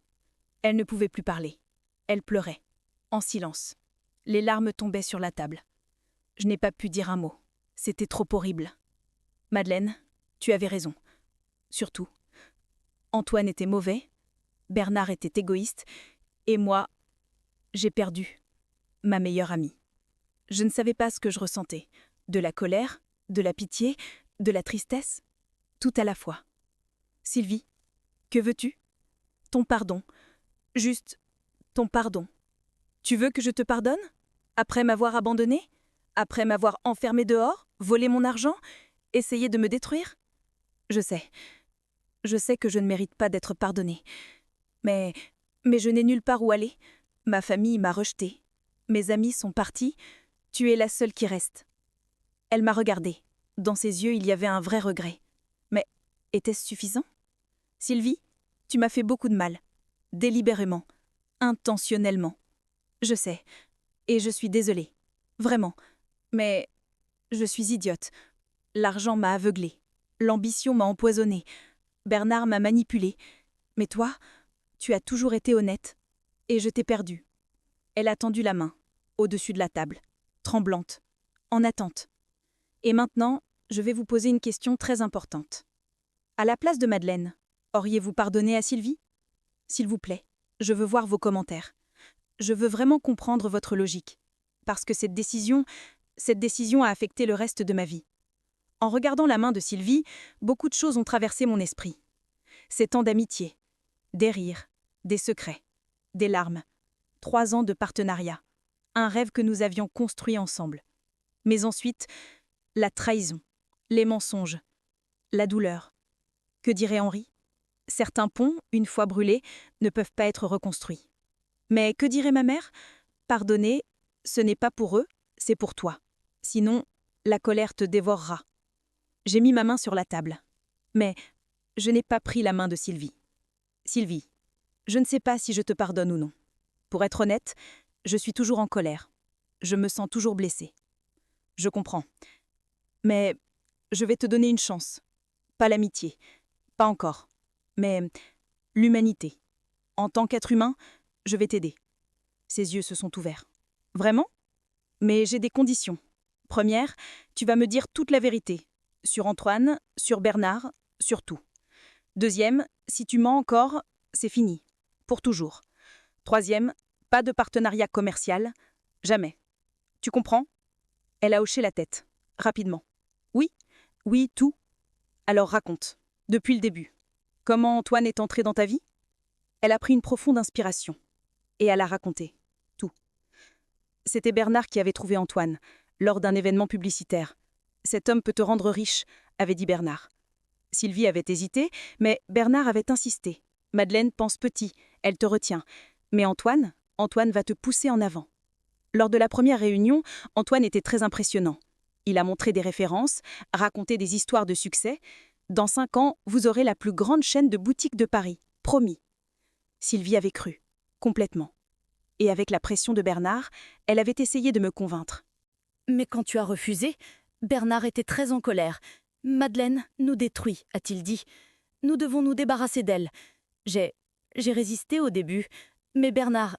S1: Elle ne pouvait plus parler. Elle pleurait, en silence. Les larmes tombaient sur la table. Je n'ai pas pu dire un mot. C'était trop horrible. Madeleine, tu avais raison. Surtout, Antoine était mauvais, Bernard était égoïste, et moi, j'ai perdu ma meilleure amie. Je ne savais pas ce que je ressentais. De la colère, de la pitié, de la tristesse, tout à la fois. Sylvie, que veux-tu? Ton pardon. Juste ton pardon. Tu veux que je te pardonne? Après m'avoir abandonné? Après m'avoir enfermé dehors? Volé mon argent? Essayé de me détruire? Je sais. Je sais que je ne mérite pas d'être pardonnée. Mais je n'ai nulle part où aller. Ma famille m'a rejetée. Mes amis sont partis. Tu es la seule qui reste. Elle m'a regardée. Dans ses yeux, il y avait un vrai regret. Mais était-ce suffisant? Sylvie, tu m'as fait beaucoup de mal. Délibérément. Intentionnellement. Je sais. Et je suis désolée. Vraiment. Mais je suis idiote. L'argent m'a aveuglée. L'ambition m'a empoisonnée. Bernard m'a manipulée. Mais toi, tu as toujours été honnête. Et je t'ai perdue. Elle a tendu la main, au-dessus de la table, tremblante, en attente. Et maintenant, je vais vous poser une question très importante. À la place de Madeleine, auriez-vous pardonné à Sylvie? S'il vous plaît, je veux voir vos commentaires. Je veux vraiment comprendre votre logique. Parce que cette décision a affecté le reste de ma vie. En regardant la main de Sylvie, beaucoup de choses ont traversé mon esprit. Ces temps d'amitié, des rires, des secrets, des larmes, 3 ans de partenariat, un rêve que nous avions construit ensemble. Mais ensuite, la trahison, les mensonges, la douleur. Que dirait Henri? Certains ponts, une fois brûlés, ne peuvent pas être reconstruits. Mais que dirait ma mère? Pardonner, ce n'est pas pour eux, c'est pour toi. Sinon, la colère te dévorera. J'ai mis ma main sur la table. Mais je n'ai pas pris la main de Sylvie. Sylvie, je ne sais pas si je te pardonne ou non. Pour être honnête, je suis toujours en colère. Je me sens toujours blessée. Je comprends. Mais je vais te donner une chance. Pas l'amitié. Pas encore. Mais l'humanité. En tant qu'être humain, je vais t'aider. Ses yeux se sont ouverts. Vraiment? Mais j'ai des conditions. Première, tu vas me dire toute la vérité. Sur Antoine, sur Bernard, sur tout. Deuxième, si tu mens encore, c'est fini. Pour toujours. Troisième, pas de partenariat commercial. Jamais. Tu comprends? Elle a hoché la tête. Rapidement. Oui, oui, tout. Alors raconte. Depuis le début. Comment Antoine est entré dans ta vie? Elle a pris une profonde inspiration. Et elle a raconté. Tout. C'était Bernard qui avait trouvé Antoine, lors d'un événement publicitaire. Cet homme peut te rendre riche, avait dit Bernard. Sylvie avait hésité, mais Bernard avait insisté. Madeleine pense petit, elle te retient. Mais Antoine va te pousser en avant. Lors de la première réunion, Antoine était très impressionnant. Il a montré des références, raconté des histoires de succès. Dans 5 ans, vous aurez la plus grande chaîne de boutiques de Paris, promis. Sylvie avait cru, complètement. Et avec la pression de Bernard, elle avait essayé de me convaincre.
S2: Mais quand tu as refusé, Bernard était très en colère. Madeleine nous détruit, a-t-il dit. Nous devons nous débarrasser d'elle. J'ai résisté au début, mais Bernard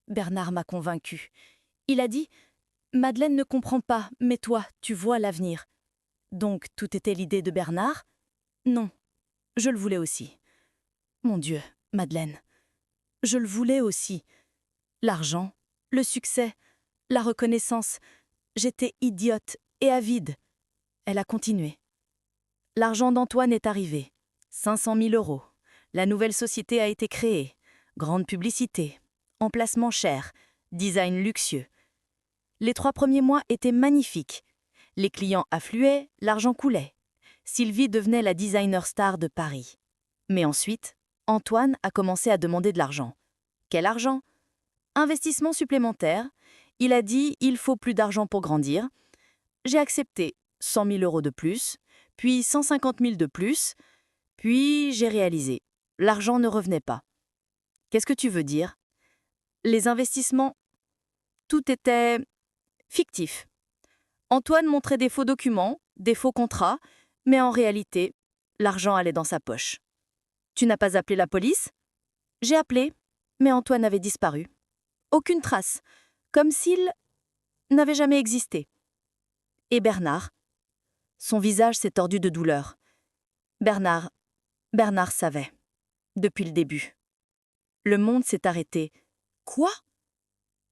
S2: m'a convaincue. Il a dit « Madeleine ne comprend pas, mais toi, tu vois l'avenir. » Donc tout était l'idée de Bernard? Non, je le voulais aussi. Mon Dieu, Madeleine, je le voulais aussi. L'argent, le succès, la reconnaissance. J'étais idiote et avide. Elle a continué. L'argent d'Antoine est arrivé. 500 000 €. La nouvelle société a été créée. Grande publicité. Emplacement cher. Design luxueux. Les 3 premiers mois étaient magnifiques. Les clients affluaient, l'argent coulait. Sylvie devenait la designer star de Paris. Mais ensuite, Antoine a commencé à demander de l'argent. Quel argent? Investissement supplémentaire. Il a dit « il faut plus d'argent pour grandir ». J'ai accepté 100 000 € de plus, puis 150 000 de plus, puis j'ai réalisé. L'argent ne revenait pas. Qu'est-ce que tu veux dire? Les investissements, tout était
S4: Fictif. Antoine montrait des faux documents, des faux contrats, mais en réalité, l'argent allait dans sa poche. Tu n'as pas appelé la police? J'ai appelé, mais Antoine avait disparu. Aucune trace, comme s'il n'avait jamais existé. Et Bernard? Son visage s'est tordu de douleur. Bernard savait, depuis le début. Le monde s'est arrêté. Quoi?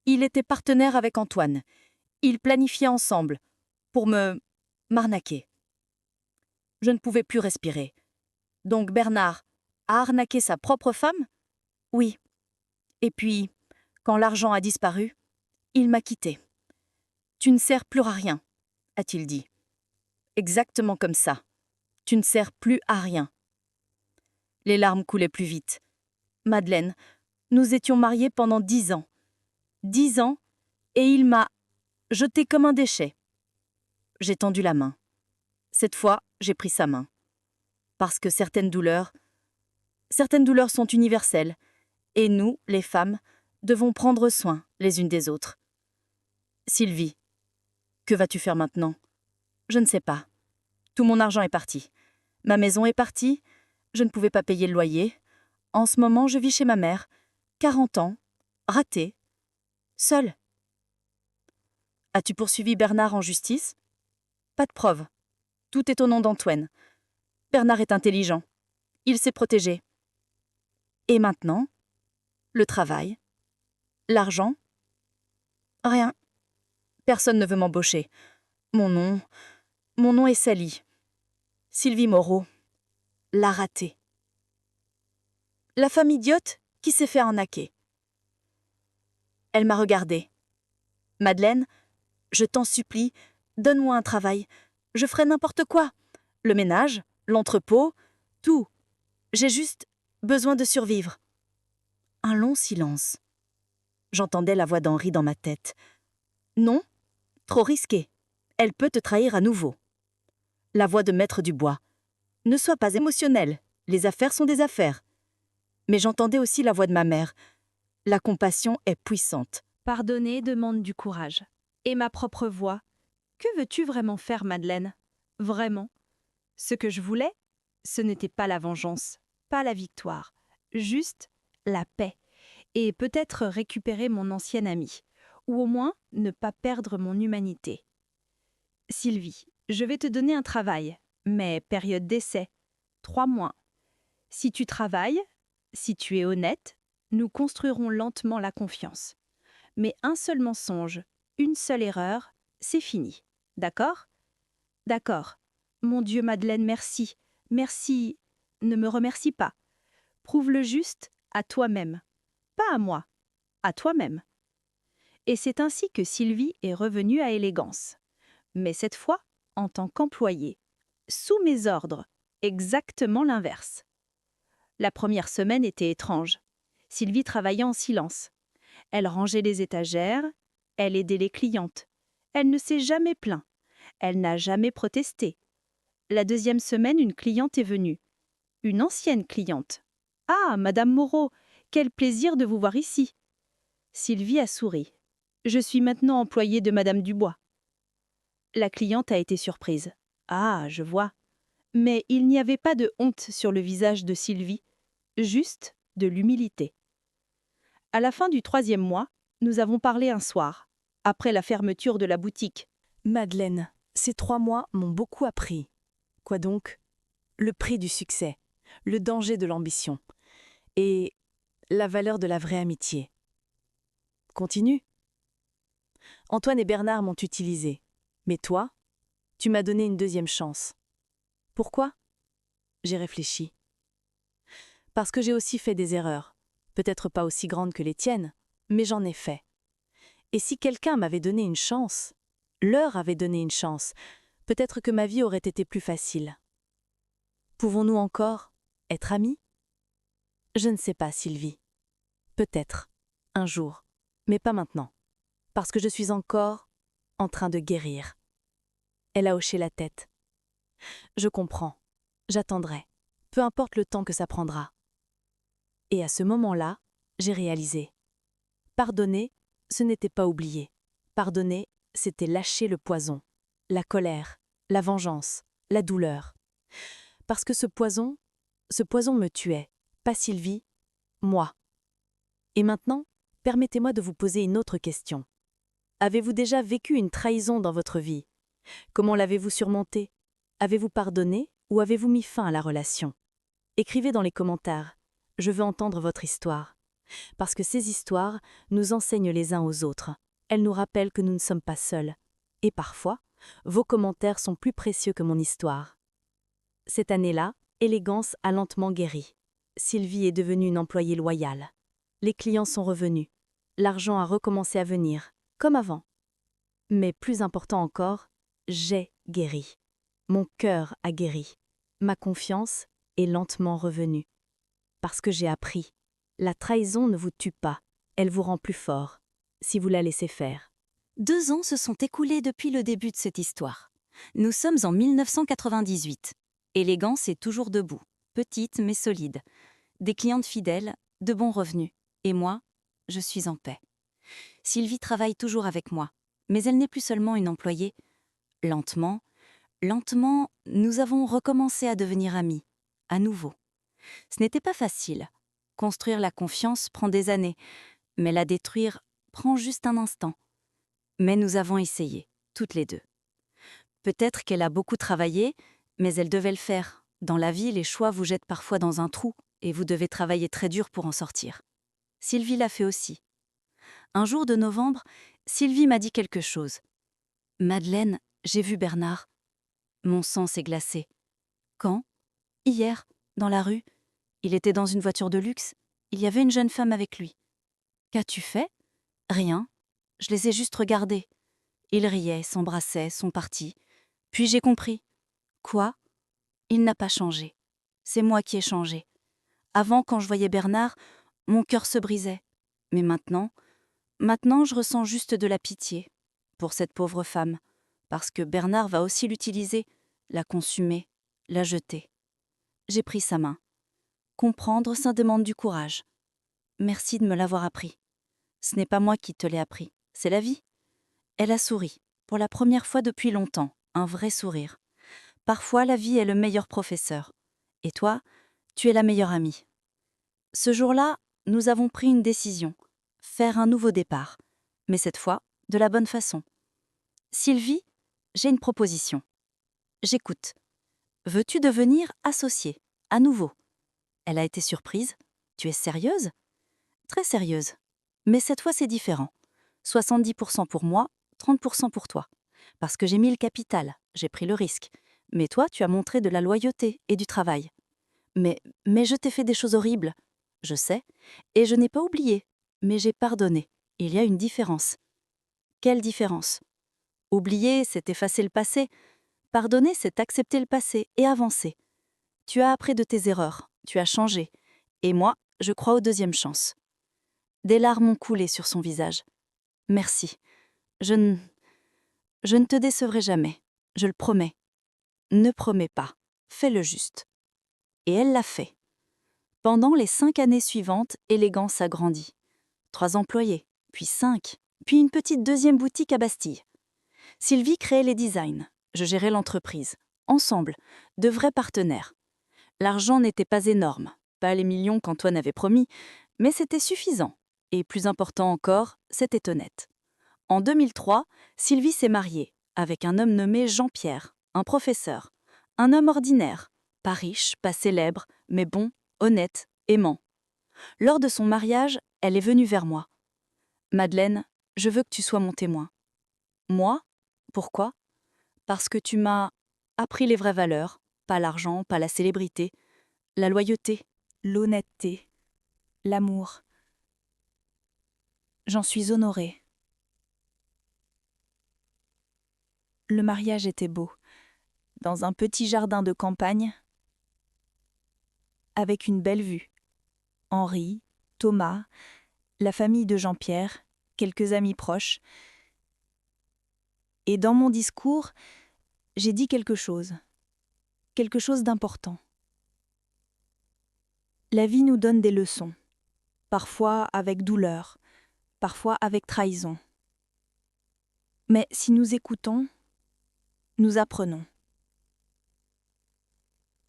S4: Il était partenaire avec Antoine. Ils planifiaient ensemble, pour m'arnaquer. Je ne pouvais plus respirer. Donc Bernard a arnaqué sa propre femme? Oui. Et puis, quand l'argent a disparu, il m'a quitté. Tu ne sers plus à rien, a-t-il dit. Exactement comme ça. Tu ne sers plus à rien. Les larmes coulaient plus vite. Madeleine, nous étions mariés pendant 10 ans. 10 ans, et il m'a jeté comme un déchet. J'ai tendu la main. Cette fois, j'ai pris sa main. Parce que certaines douleurs sont universelles, et nous, les femmes, devons prendre soin les unes des autres. Sylvie, que vas-tu faire maintenant? Je ne sais pas. Tout mon argent est parti. Ma maison est partie, je ne pouvais pas payer le loyer. En ce moment, je vis chez ma mère. 40 ans, ratée, seule. As-tu poursuivi Bernard en justice? Pas de preuves. Tout est au nom d'Antoine. Bernard est intelligent. Il s'est protégé. Et maintenant? Le travail? L'argent? Rien. Personne ne veut m'embaucher. Mon nom est sali. Sylvie Moreau. La ratée. La femme idiote qui s'est fait arnaquer. Elle m'a regardée. Madeleine, je t'en supplie, donne-moi un travail. Je ferai n'importe quoi. Le ménage, l'entrepôt, tout. J'ai juste besoin de survivre. Un long silence. J'entendais la voix d'Henri dans ma tête. Non, trop risqué. Elle peut te trahir à nouveau. La voix de Maître Dubois. Ne sois pas émotionnel. Les affaires sont des affaires. Mais j'entendais aussi la voix de ma mère. La compassion est puissante.
S1: Pardonner demande du courage. Et ma propre voix. Que veux-tu vraiment faire, Madeleine? Vraiment? Ce que je voulais, ce n'était pas la vengeance, pas la victoire, juste la paix. Et peut-être récupérer mon ancienne amie. Ou au moins ne pas perdre mon humanité. Sylvie, je vais te donner un travail, mais période d'essai, 3 mois. Si tu travailles, si tu es honnête, nous construirons lentement la confiance. Mais un seul mensonge, une seule erreur, c'est fini. D'accord? D'accord. Mon Dieu, Madeleine, merci. Merci. Ne me remercie pas. Prouve le juste à toi-même. Pas à moi, à toi-même. Et c'est ainsi que Sylvie est revenue à Élégance. Mais cette fois, en tant qu'employée. Sous mes ordres, exactement l'inverse. La première semaine était étrange. Sylvie travaillait en silence. Elle rangeait les étagères, elle aidait les clientes. Elle ne s'est jamais plaint. Elle n'a jamais protesté. La deuxième semaine, une cliente est venue. Une ancienne cliente. « Ah, Madame Moreau, quel plaisir de vous voir ici !» Sylvie a souri. « Je suis maintenant employée de Madame Dubois. » La cliente a été surprise. « Ah, je vois. » Mais il n'y avait pas de honte sur le visage de Sylvie, juste de l'humilité. À la fin du 3e mois, nous avons parlé un soir, après la fermeture de la boutique.
S3: Madeleine, ces 3 mois m'ont beaucoup appris. Quoi donc? Le prix du succès, le danger de l'ambition et la valeur de la vraie amitié. Continue. Antoine et Bernard m'ont utilisé, mais toi, tu m'as donné une deuxième chance. Pourquoi? J'ai réfléchi. Parce que j'ai aussi fait des erreurs, peut-être pas aussi grandes que les tiennes, mais j'en ai fait. Et si quelqu'un m'avait donné une chance, leur avait donné une chance, peut-être que ma vie aurait été plus facile. Pouvons-nous encore être amis? Je ne sais pas, Sylvie. Peut-être, un jour, mais pas maintenant, parce que je suis encore en train de guérir. Elle a hoché la tête. Je comprends, j'attendrai, peu importe le temps que ça prendra. Et à ce moment-là, j'ai réalisé. Pardonner, ce n'était pas oublier. Pardonner, c'était lâcher le poison, la colère, la vengeance, la douleur. Parce que ce poison me tuait, pas Sylvie, moi. Et maintenant, permettez-moi de vous poser une autre question. Avez-vous déjà vécu une trahison dans votre vie? Comment l'avez-vous surmontée? Avez-vous pardonné ou avez-vous mis fin à la relation? Écrivez dans les commentaires. Je veux entendre votre histoire. Parce que ces histoires nous enseignent les uns aux autres. Elles nous rappellent que nous ne sommes pas seuls. Et parfois, vos commentaires sont plus précieux que mon histoire. Cette année-là, Élégance a lentement guéri. Sylvie est devenue une employée loyale. Les clients sont revenus. L'argent a recommencé à venir, comme avant. Mais plus important encore, j'ai guéri. Mon cœur a guéri. Ma confiance est lentement revenue. Parce que j'ai appris. La trahison ne vous tue pas, elle vous rend plus fort, si vous la laissez faire.
S5: 2 ans se sont écoulés depuis le début de cette histoire. Nous sommes en 1998. Élégance est toujours debout, petite mais solide. Des clientes fidèles, de bons revenus. Et moi, je suis en paix. Sylvie travaille toujours avec moi, mais elle n'est plus seulement une employée. Lentement, nous avons recommencé à devenir amis, à nouveau. Ce n'était pas facile. Construire la confiance prend des années, mais la détruire prend juste un instant. Mais nous avons essayé, toutes les deux. Peut-être qu'elle a beaucoup travaillé, mais elle devait le faire. Dans la vie, les choix vous jettent parfois dans un trou, et vous devez travailler très dur pour en sortir. Sylvie l'a fait aussi. Un jour de novembre, Sylvie m'a dit quelque chose. « Madeleine, j'ai vu Bernard. » Mon sang s'est glacé. « Quand ? » ?»« Hier, dans la rue. Il était dans une voiture de luxe. Il y avait une jeune femme avec lui. »« Qu'as-tu fait ? » ?»« Rien. Je les ai juste regardés. Ils riaient, s'embrassaient, sont partis. Puis j'ai compris. Quoi ? Il n'a pas changé. C'est moi qui ai changé. Avant, quand je voyais Bernard, mon cœur se brisait. Mais maintenant, je ressens juste de la pitié pour cette pauvre femme, parce que Bernard va aussi l'utiliser, la consumer, la jeter. J'ai pris sa main. Comprendre, ça demande du courage. Merci de me l'avoir appris. Ce n'est pas moi qui te l'ai appris, c'est la vie. Elle a souri, pour la première fois depuis longtemps, un vrai sourire. Parfois, la vie est le meilleur professeur. Et toi, tu es la meilleure amie. Ce jour-là, nous avons pris une décision. Faire un nouveau départ. Mais cette fois, de la bonne façon. Sylvie, j'ai une proposition. J'écoute. Veux-tu devenir associée, à nouveau ? Elle a été surprise. Tu es sérieuse ? Très sérieuse. Mais cette fois, c'est différent. 70% pour moi, 30% pour toi. Parce que j'ai mis le capital, j'ai pris le risque. Mais toi, tu as montré de la loyauté et du travail. Mais je t'ai fait des choses horribles. Je sais. Et je n'ai pas oublié. Mais j'ai pardonné. Il y a une différence. Quelle différence ? Oublier, c'est effacer le passé. Pardonner, c'est accepter le passé et avancer. Tu as appris de tes erreurs. Tu as changé. Et moi, je crois aux deuxièmes chances. Des larmes ont coulé sur son visage. Merci. Je ne te décevrai jamais. Je le promets. Ne promets pas. Fais le juste. Et elle l'a fait. Pendant les 5 années suivantes, Élégance a grandi. 3 employés, puis 5, puis une petite deuxième boutique à Bastille. Sylvie créait les designs. Je gérais l'entreprise. Ensemble, de vrais partenaires. L'argent n'était pas énorme, pas les millions qu'Antoine avait promis, mais c'était suffisant. Et plus important encore, c'était honnête. En 2003, Sylvie s'est mariée avec un homme nommé Jean-Pierre, un professeur. Un homme ordinaire, pas riche, pas célèbre, mais bon, honnête, aimant. Lors de son mariage, elle est venue vers moi. « Madeleine, je veux que tu sois mon témoin. » Moi ? Pourquoi ? Parce que tu m'as appris les vraies valeurs, pas l'argent, pas la célébrité, la loyauté,
S1: L'honnêteté, l'amour. J'en suis honorée. Le mariage était beau, dans un petit jardin de campagne, avec une belle vue. Henri, Thomas, la famille de Jean-Pierre, quelques amis proches. Et dans mon discours, j'ai dit quelque chose d'important. La vie nous donne des leçons, parfois avec douleur, parfois avec trahison. Mais si nous écoutons, nous apprenons.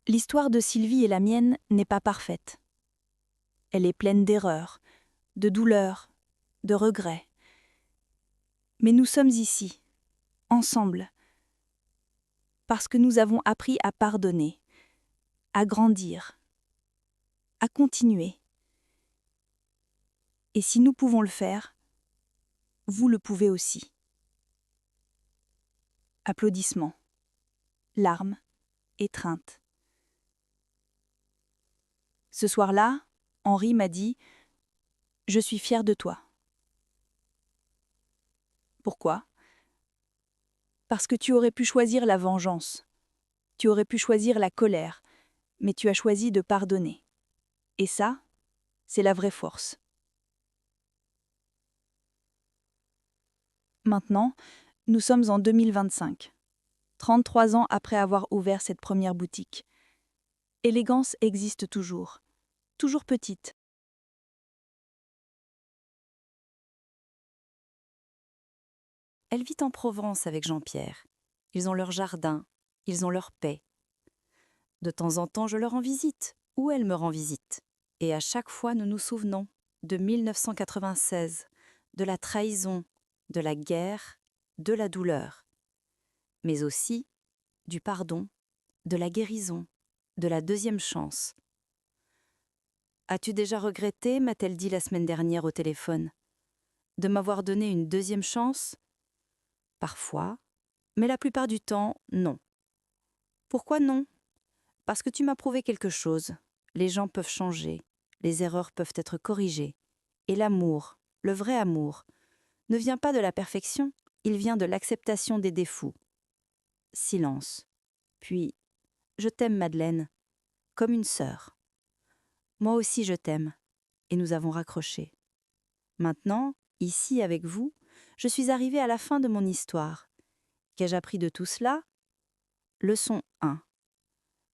S1: L'histoire de Sylvie et la mienne n'est pas parfaite. Elle est pleine d'erreurs, de douleurs, de regrets. Mais nous sommes ici, ensemble, parce que nous avons appris à pardonner, à grandir, à continuer. Et si nous pouvons le faire, vous le pouvez aussi. Applaudissements, larmes, étreintes. Ce soir-là, Henri m'a dit « Je suis fier de toi ». Pourquoi ? Parce que tu aurais pu choisir la vengeance, tu aurais pu choisir la colère, mais tu as choisi de pardonner. Et ça, c'est la vraie force. Maintenant, nous sommes en 2025, 33 ans après avoir ouvert cette première boutique. Élégance existe toujours petite.
S5: Elle vit en Provence avec Jean-Pierre. Ils ont leur jardin, ils ont leur paix. De temps en temps, je leur rends visite, ou elle me rend visite. Et à chaque fois, nous nous souvenons de 1996, de la trahison, de la guerre, de la douleur, mais aussi du pardon, de la guérison, de la deuxième chance. « As-tu déjà regretté, m'a-t-elle dit la semaine dernière au téléphone, de m'avoir donné une deuxième chance ? Parfois, mais la plupart du temps, non. Pourquoi non ? Parce que tu m'as prouvé quelque chose. Les gens peuvent changer, les erreurs peuvent être corrigées. Et l'amour, le vrai amour, ne vient pas de la perfection, il vient de l'acceptation des défauts. » Silence. Puis, « Je t'aime, Madeleine, comme une sœur. » Moi aussi je t'aime. Et nous avons raccroché. Maintenant, ici avec vous, je suis arrivée à la fin de mon histoire. Qu'ai-je appris de tout cela ? Leçon 1.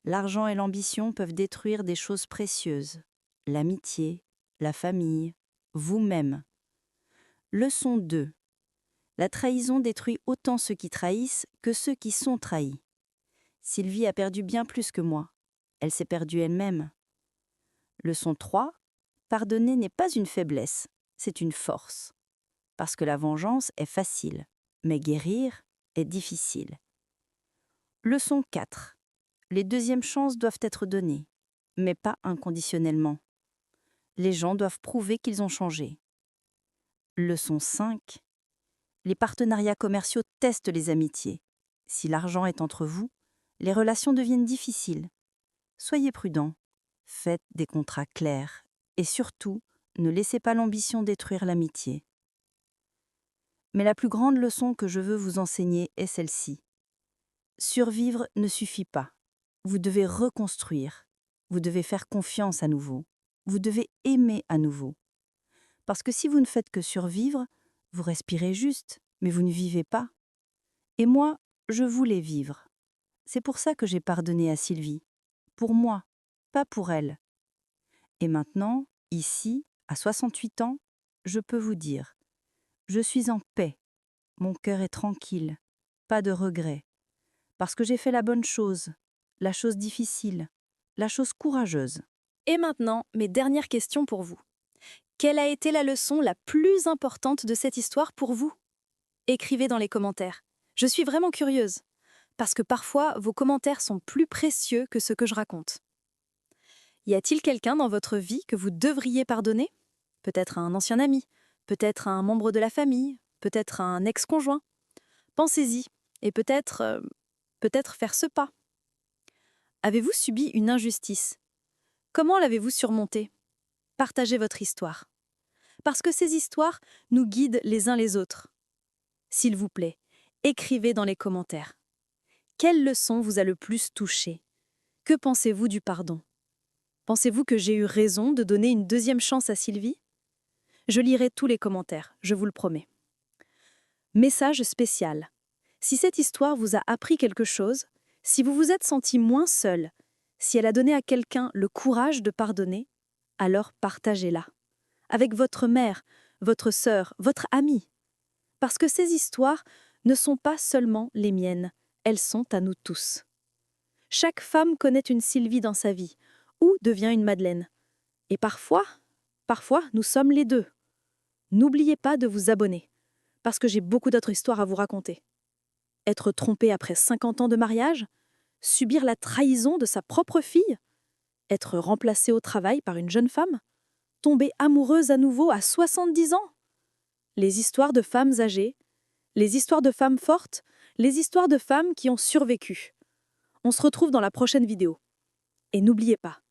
S5: L'argent et l'ambition peuvent détruire des choses précieuses. L'amitié, la famille, vous-même. Leçon 2. La trahison détruit autant ceux qui trahissent que ceux qui sont trahis. Sylvie a perdu bien plus que moi. Elle s'est perdue elle-même. Leçon 3. Pardonner n'est pas une faiblesse, c'est une force. Parce que la vengeance est facile, mais guérir est difficile. Leçon 4. Les deuxièmes chances doivent être données, mais pas inconditionnellement. Les gens doivent prouver qu'ils ont changé. Leçon 5. Les partenariats commerciaux testent les amitiés. Si l'argent est entre vous, les relations deviennent difficiles. Soyez prudents, faites des contrats clairs et surtout, ne laissez pas l'ambition détruire l'amitié. Mais la plus grande leçon que je veux vous enseigner est celle-ci. Survivre ne suffit pas. Vous devez reconstruire. Vous devez faire confiance à nouveau. Vous devez aimer à nouveau. Parce que si vous ne faites que survivre, vous respirez juste, mais vous ne vivez pas. Et moi, je voulais vivre. C'est pour ça que j'ai pardonné à Sylvie. Pour moi, pas pour elle. Et maintenant, ici, à 68 ans, je peux vous dire, je suis en paix. Mon cœur est tranquille. Pas de regrets. Parce que j'ai fait la bonne chose, la chose difficile, la chose courageuse.
S1: Et maintenant, mes dernières questions pour vous. Quelle a été la leçon la plus importante de cette histoire pour vous ? Écrivez dans les commentaires. Je suis vraiment curieuse, parce que parfois, vos commentaires sont plus précieux que ce que je raconte. Y a-t-il quelqu'un dans votre vie que vous devriez pardonner ? Peut-être un ancien ami, peut-être un membre de la famille, peut-être un ex-conjoint. Pensez-y, et peut-être faire ce pas. Avez-vous subi une injustice ? Comment l'avez-vous surmontée ? Partagez votre histoire. Parce que ces histoires nous guident les uns les autres. S'il vous plaît, écrivez dans les commentaires. Quelle leçon vous a le plus touché ? Que pensez-vous du pardon ? Pensez-vous que j'ai eu raison de donner une deuxième chance à Sylvie ? Je lirai tous les commentaires, je vous le promets. Message spécial. Si cette histoire vous a appris quelque chose, si vous vous êtes senti moins seul, si elle a donné à quelqu'un le courage de pardonner, alors partagez-la. Avec votre mère, votre sœur, votre ami. Parce que ces histoires
S3: ne sont pas seulement les miennes, elles sont à nous tous. Chaque femme connaît une Sylvie dans sa vie, ou devient une Madeleine. Et parfois, nous sommes les deux. N'oubliez pas de vous abonner, parce que j'ai beaucoup d'autres histoires à vous raconter. Être trompé après 50 ans de mariage? Subir la trahison de sa propre fille? Être remplacé au travail par une jeune femme? Tomber amoureuse à nouveau à 70 ans? Les histoires de femmes âgées, les histoires de femmes fortes, les histoires de femmes qui ont survécu. On se retrouve dans la prochaine vidéo. Et n'oubliez pas,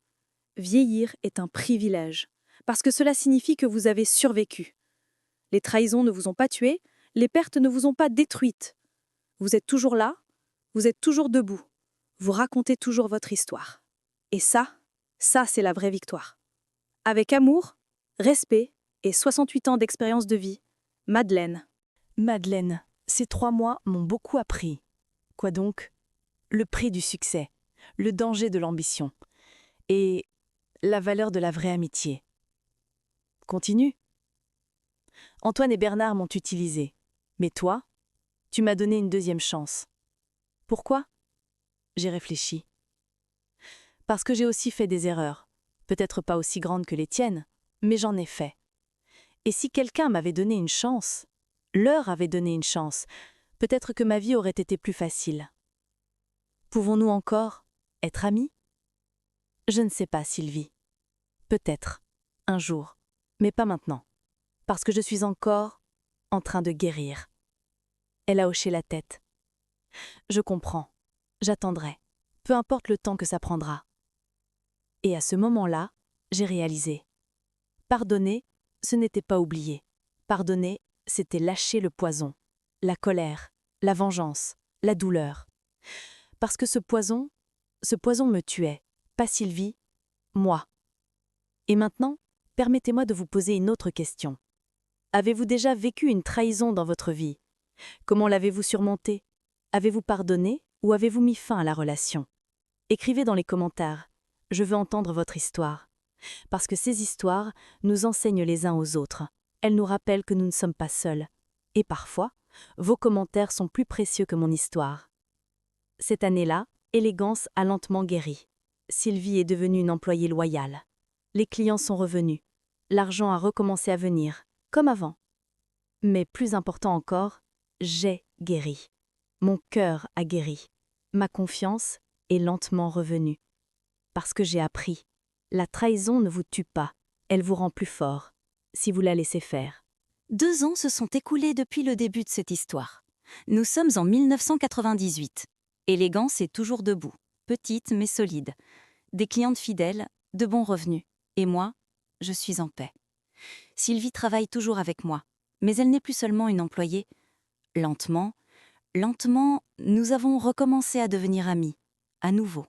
S3: vieillir est un privilège, parce que cela signifie que vous avez survécu. Les trahisons ne vous ont pas tué, les pertes ne vous ont pas détruite. Vous êtes toujours là, vous êtes toujours debout, vous racontez toujours votre histoire. Et ça c'est la vraie victoire. Avec amour, respect et 68 ans d'expérience de vie, Madeleine.
S6: Madeleine, ces 3 mois m'ont beaucoup appris. Quoi donc? Le prix du succès, le danger de l'ambition et la valeur de la vraie amitié. Continue. Antoine et Bernard m'ont utilisé, mais toi, tu m'as donné une deuxième chance. Pourquoi? J'ai réfléchi. Parce que j'ai aussi fait des erreurs, peut-être pas aussi grandes que les tiennes, mais j'en ai fait. Et si quelqu'un m'avait donné une chance, leur avait donné une chance, peut-être que ma vie aurait été plus facile. Pouvons-nous encore être amis? Je ne sais pas, Sylvie. Peut-être, un jour, mais pas maintenant, parce que je suis encore en train de guérir. Elle a hoché la tête. Je comprends, j'attendrai, peu importe le temps que ça prendra. Et à ce moment-là, j'ai réalisé. Pardonner, ce n'était pas oublier. Pardonner, c'était lâcher le poison, la colère, la vengeance, la douleur. Parce que ce poison me tuait, pas Sylvie, moi. Et maintenant, permettez-moi de vous poser une autre question. Avez-vous déjà vécu une trahison dans votre vie? Comment l'avez-vous surmontée? Avez-vous pardonné ou avez-vous mis fin à la relation? Écrivez dans les commentaires. Je veux entendre votre histoire. Parce que ces histoires nous enseignent les uns aux autres. Elles nous rappellent que nous ne sommes pas seuls. Et parfois, vos commentaires sont plus précieux que mon histoire. Cette année-là, Élégance a lentement guéri. Sylvie est devenue une employée loyale. Les clients sont revenus. L'argent a recommencé à venir, comme avant. Mais plus important encore, j'ai guéri. Mon cœur a guéri. Ma confiance est lentement revenue. Parce que j'ai appris. La trahison ne vous tue pas, elle vous rend plus fort, si vous la laissez faire.
S5: 2 ans se sont écoulés depuis le début de cette histoire. Nous sommes en 1998. Élégance est toujours debout, petite mais solide. Des clientes fidèles, de bons revenus. Et moi, je suis en paix. Sylvie travaille toujours avec moi, mais elle n'est plus seulement une employée. Lentement, nous avons recommencé à devenir amis, à nouveau.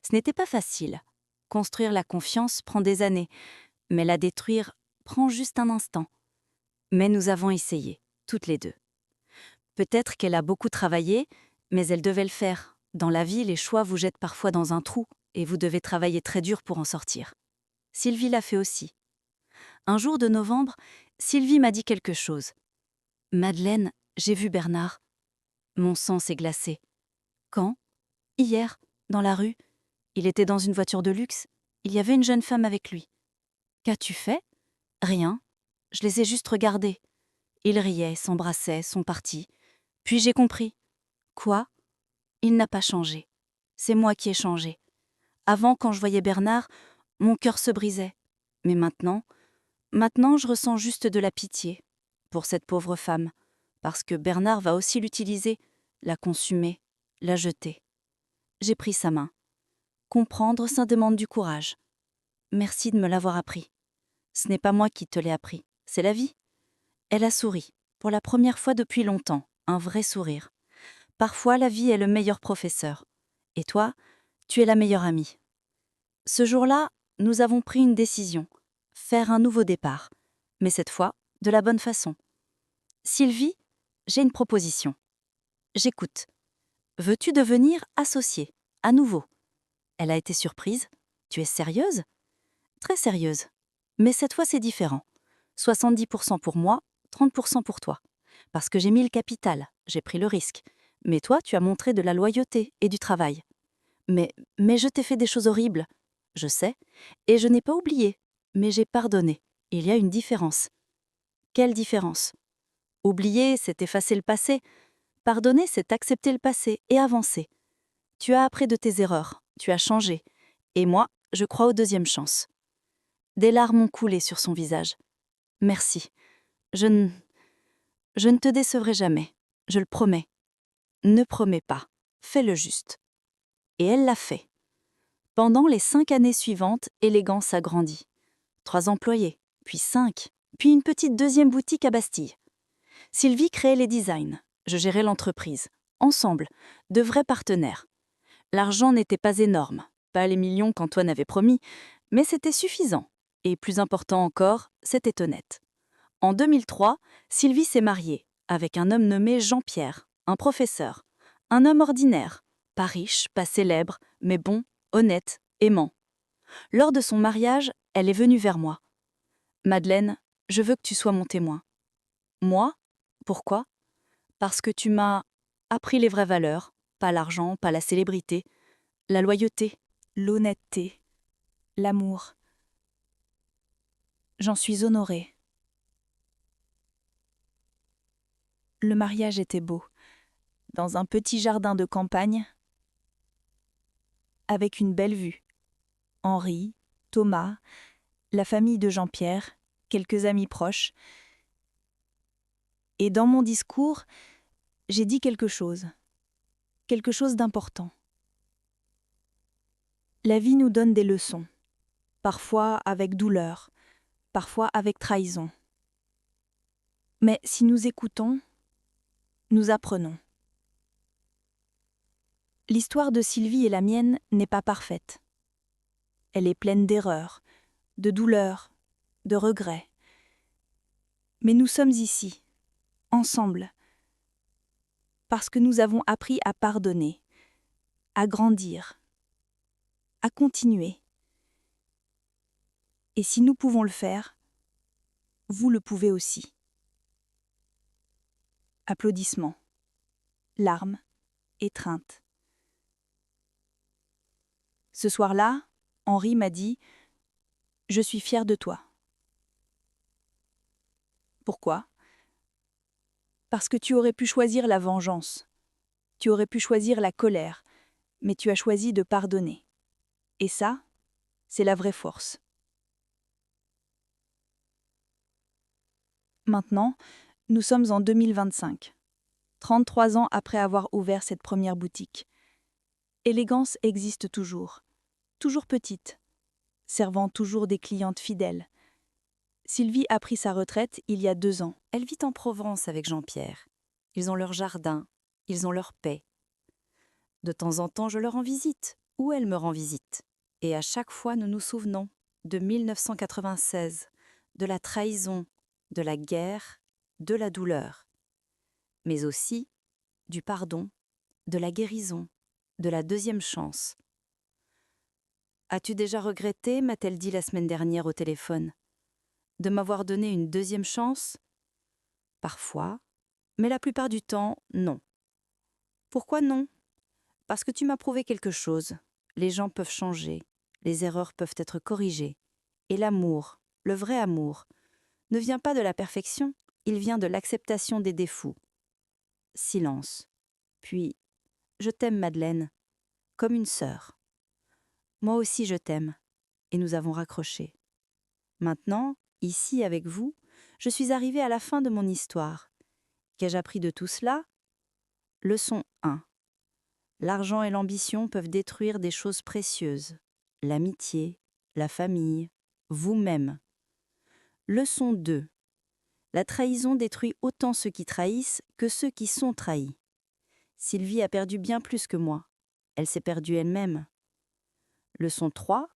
S5: Ce n'était pas facile. Construire la confiance prend des années, mais la détruire prend juste un instant. Mais nous avons essayé, toutes les deux. Peut-être qu'elle a beaucoup travaillé, mais elle devait le faire. Dans la vie, les choix vous jettent parfois dans un trou, et vous devez travailler très dur pour en sortir. Sylvie l'a fait aussi. Un jour de novembre, Sylvie m'a dit quelque chose. « Madeleine, j'ai vu Bernard. » Mon sang s'est glacé. « Quand ? » ?»« Hier, dans la rue. Il était dans une voiture de luxe. Il y avait une jeune femme avec lui. »« Qu'as-tu fait ? » ?»« Rien. Je les ai juste regardés. Ils riaient, s'embrassaient, sont partis. Puis j'ai compris. Quoi ? Il n'a pas changé. C'est moi qui ai changé. Avant, quand je voyais Bernard, mon cœur se brisait. Mais maintenant, je ressens juste de la pitié pour cette pauvre femme, parce que Bernard va aussi l'utiliser, la consumer, la jeter. J'ai pris sa main. Comprendre, ça demande du courage. Merci de me l'avoir appris. Ce n'est pas moi qui te l'ai appris, c'est la vie. Elle a souri, pour la première fois depuis longtemps, un vrai sourire. Parfois, la vie est le meilleur professeur. Et toi, tu es la meilleure amie. Ce jour-là, nous avons pris une décision. Faire un nouveau départ. Mais cette fois, de la bonne façon. Sylvie, j'ai une proposition. J'écoute. Veux-tu devenir associée, à nouveau ? Elle a été surprise. Tu es sérieuse ? Très sérieuse. Mais cette fois, c'est différent. 70% pour moi, 30% pour toi. Parce que j'ai mis le capital, j'ai pris le risque. Mais toi, tu as montré de la loyauté et du travail. Mais je t'ai fait des choses horribles. Je sais. Et je n'ai pas oublié. Mais j'ai pardonné. Il y a une différence. Quelle différence? Oublier, c'est effacer le passé. Pardonner, c'est accepter le passé et avancer. Tu as appris de tes erreurs. Tu as changé. Et moi, je crois aux deuxièmes chances. Des larmes ont coulé sur son visage. Merci. Je ne te décevrai jamais. Je le promets. Ne promets pas. Fais le juste. Et elle l'a fait. Pendant les 5 années suivantes, Élégance s'agrandit. 3 employés, puis 5, puis une petite deuxième boutique à Bastille. Sylvie créait les designs. Je gérais l'entreprise. Ensemble, de vrais partenaires. L'argent n'était pas énorme, pas les millions qu'Antoine avait promis, mais c'était suffisant. Et plus important encore, c'était honnête. En 2003, Sylvie s'est mariée avec un homme nommé Jean-Pierre, un professeur. Un homme ordinaire, pas riche, pas célèbre, mais bon, honnête, aimant. Lors de son mariage, elle est venue vers moi. « Madeleine, je veux que tu sois mon témoin. » Moi? Pourquoi? Parce que tu m'as appris les vraies valeurs, pas l'argent, pas la célébrité, la loyauté,
S1: L'honnêteté, l'amour. J'en suis honorée. Le mariage était beau, dans un petit jardin de campagne, avec une belle vue. Henri, Thomas, la famille de Jean-Pierre, quelques amis proches. Et dans mon discours, j'ai dit quelque chose d'important. La vie nous donne des leçons, parfois avec douleur, parfois avec trahison. Mais si nous écoutons, nous apprenons. L'histoire de Sylvie et la mienne n'est pas parfaite. Elle est pleine d'erreurs, de douleurs, de regrets. Mais nous sommes ici, ensemble, parce que nous avons appris à pardonner, à grandir, à continuer. Et si nous pouvons le faire, vous le pouvez aussi. Applaudissements, larmes, étreintes. Ce soir-là, Henri m'a dit « Je suis fier de toi ». Pourquoi? Parce que tu aurais pu choisir la vengeance, tu aurais pu choisir la colère, mais tu as choisi de pardonner. Et ça, c'est la vraie force. Maintenant, nous sommes en 2025, 33 ans après avoir ouvert cette première boutique. Élégance existe toujours petite, servant toujours des clientes fidèles. Sylvie a pris sa retraite il y a 2 ans.
S5: Elle vit en Provence avec Jean-Pierre. Ils ont leur jardin, ils ont leur paix. De temps en temps, je leur rends visite, ou elle me rend visite. Et à chaque fois, nous nous souvenons de 1996, de la trahison, de la guerre, de la douleur. Mais aussi du pardon, de la guérison, de la deuxième chance. « As-tu déjà regretté, m'a-t-elle dit la semaine dernière au téléphone, de m'avoir donné une deuxième chance? Parfois, mais la plupart du temps, non. Pourquoi non? Parce que tu m'as prouvé quelque chose. Les gens peuvent changer, les erreurs peuvent être corrigées. Et l'amour, le vrai amour, ne vient pas de la perfection, il vient de l'acceptation des défauts. » Silence. Puis, « Je t'aime, Madeleine, comme une sœur. » Moi aussi je t'aime. Et nous avons raccroché. Maintenant, ici avec vous, je suis arrivée à la fin de mon histoire. Qu'ai-je appris de tout cela? Leçon 1. L'argent et l'ambition peuvent détruire des choses précieuses. L'amitié, la famille, vous-même. Leçon 2. La trahison détruit autant ceux qui trahissent que ceux qui sont trahis. Sylvie a perdu bien plus que moi. Elle s'est perdue elle-même. Leçon 3.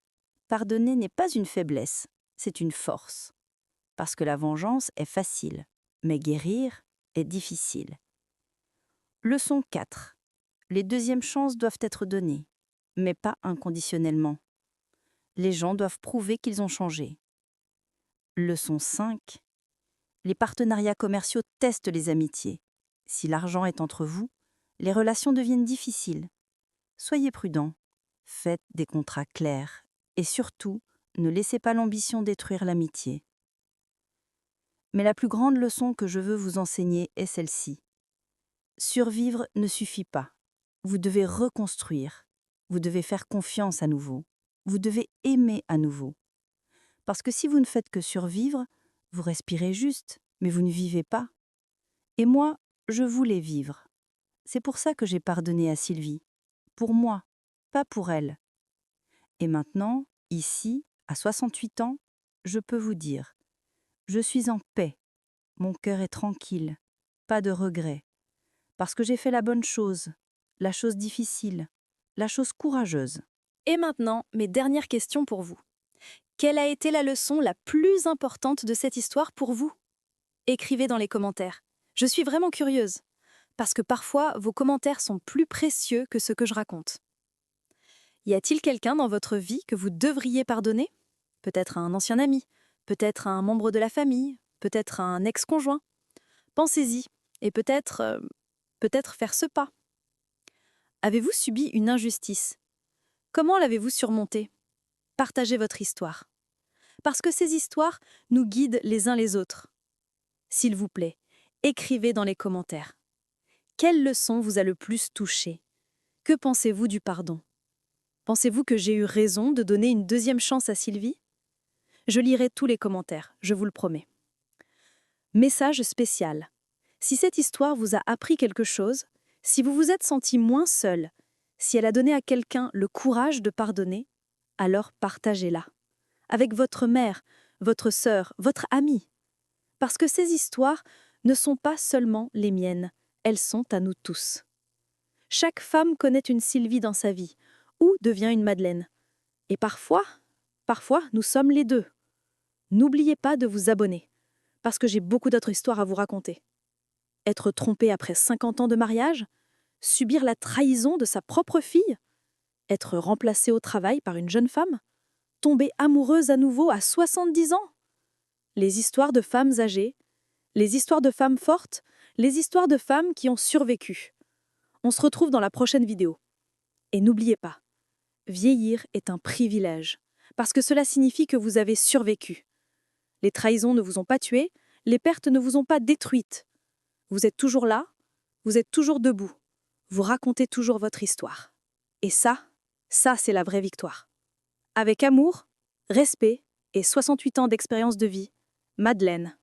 S5: Pardonner n'est pas une faiblesse, c'est une force. Parce que la vengeance est facile, mais guérir est difficile. Leçon 4. Les deuxièmes chances doivent être données, mais pas inconditionnellement. Les gens doivent prouver qu'ils ont changé. Leçon 5.
S1: Les partenariats commerciaux testent les amitiés. Si l'argent est entre vous, les relations deviennent difficiles. Soyez prudents, faites des contrats clairs et surtout, ne laissez pas l'ambition détruire l'amitié. Mais la plus grande leçon que je veux vous enseigner est celle-ci. Survivre ne suffit pas. Vous devez reconstruire. Vous devez faire confiance à nouveau. Vous devez aimer à nouveau. Parce que si vous ne faites que survivre, vous respirez juste, mais vous ne vivez pas. Et moi, je voulais vivre. C'est pour ça que j'ai pardonné à Sylvie. Pour moi, pas pour elle. Et maintenant, ici, à 68 ans, je peux vous dire, je suis en paix. Mon cœur est tranquille. Pas de regrets. Parce que j'ai fait la bonne chose, la chose difficile, la chose courageuse.
S3: Et maintenant, mes dernières questions pour vous. Quelle a été la leçon la plus importante de cette histoire pour vous? Écrivez dans les commentaires. Je suis vraiment curieuse, parce que parfois, vos commentaires sont plus précieux que ce que je raconte. Y a-t-il quelqu'un dans votre vie que vous devriez pardonner? Peut-être un ancien ami, peut-être un membre de la famille, peut-être un ex-conjoint. Pensez-y, et peut-être faire ce pas. Avez-vous subi une injustice? Comment l'avez-vous surmontée? Partagez votre histoire. Parce que ces histoires nous guident les uns les autres. S'il vous plaît, écrivez dans les commentaires. Quelle leçon vous a le plus touché? Que pensez-vous du pardon? Pensez-vous que j'ai eu raison de donner une deuxième chance à Sylvie? Je lirai tous les commentaires, je vous le promets. Message spécial. Si cette histoire vous a appris quelque chose, si vous vous êtes senti moins seul, si elle a donné à quelqu'un le courage de pardonner, alors partagez-la. Avec votre mère, votre sœur, votre amie. Parce que ces histoires ne sont pas seulement les miennes, elles sont à nous tous. Chaque femme connaît une Sylvie dans sa vie, ou devient une Madeleine. Et parfois, nous sommes les deux. N'oubliez pas de vous abonner, parce que j'ai beaucoup d'autres histoires à vous raconter. Être trompé après 50 ans de mariage, subir la trahison de sa propre fille, être remplacé au travail par une jeune femme, tomber amoureuse à nouveau à 70 ans. Les histoires de femmes âgées, les histoires de femmes fortes, les histoires de femmes qui ont survécu. On se retrouve dans la prochaine vidéo. Et n'oubliez pas, vieillir est un privilège, parce que cela signifie que vous avez survécu. Les trahisons ne vous ont pas tué, les pertes ne vous ont pas détruite. Vous êtes toujours là, vous êtes toujours debout, vous racontez toujours votre histoire. Et ça c'est la vraie victoire. Avec amour, respect et 68 ans d'expérience de vie, Madeleine.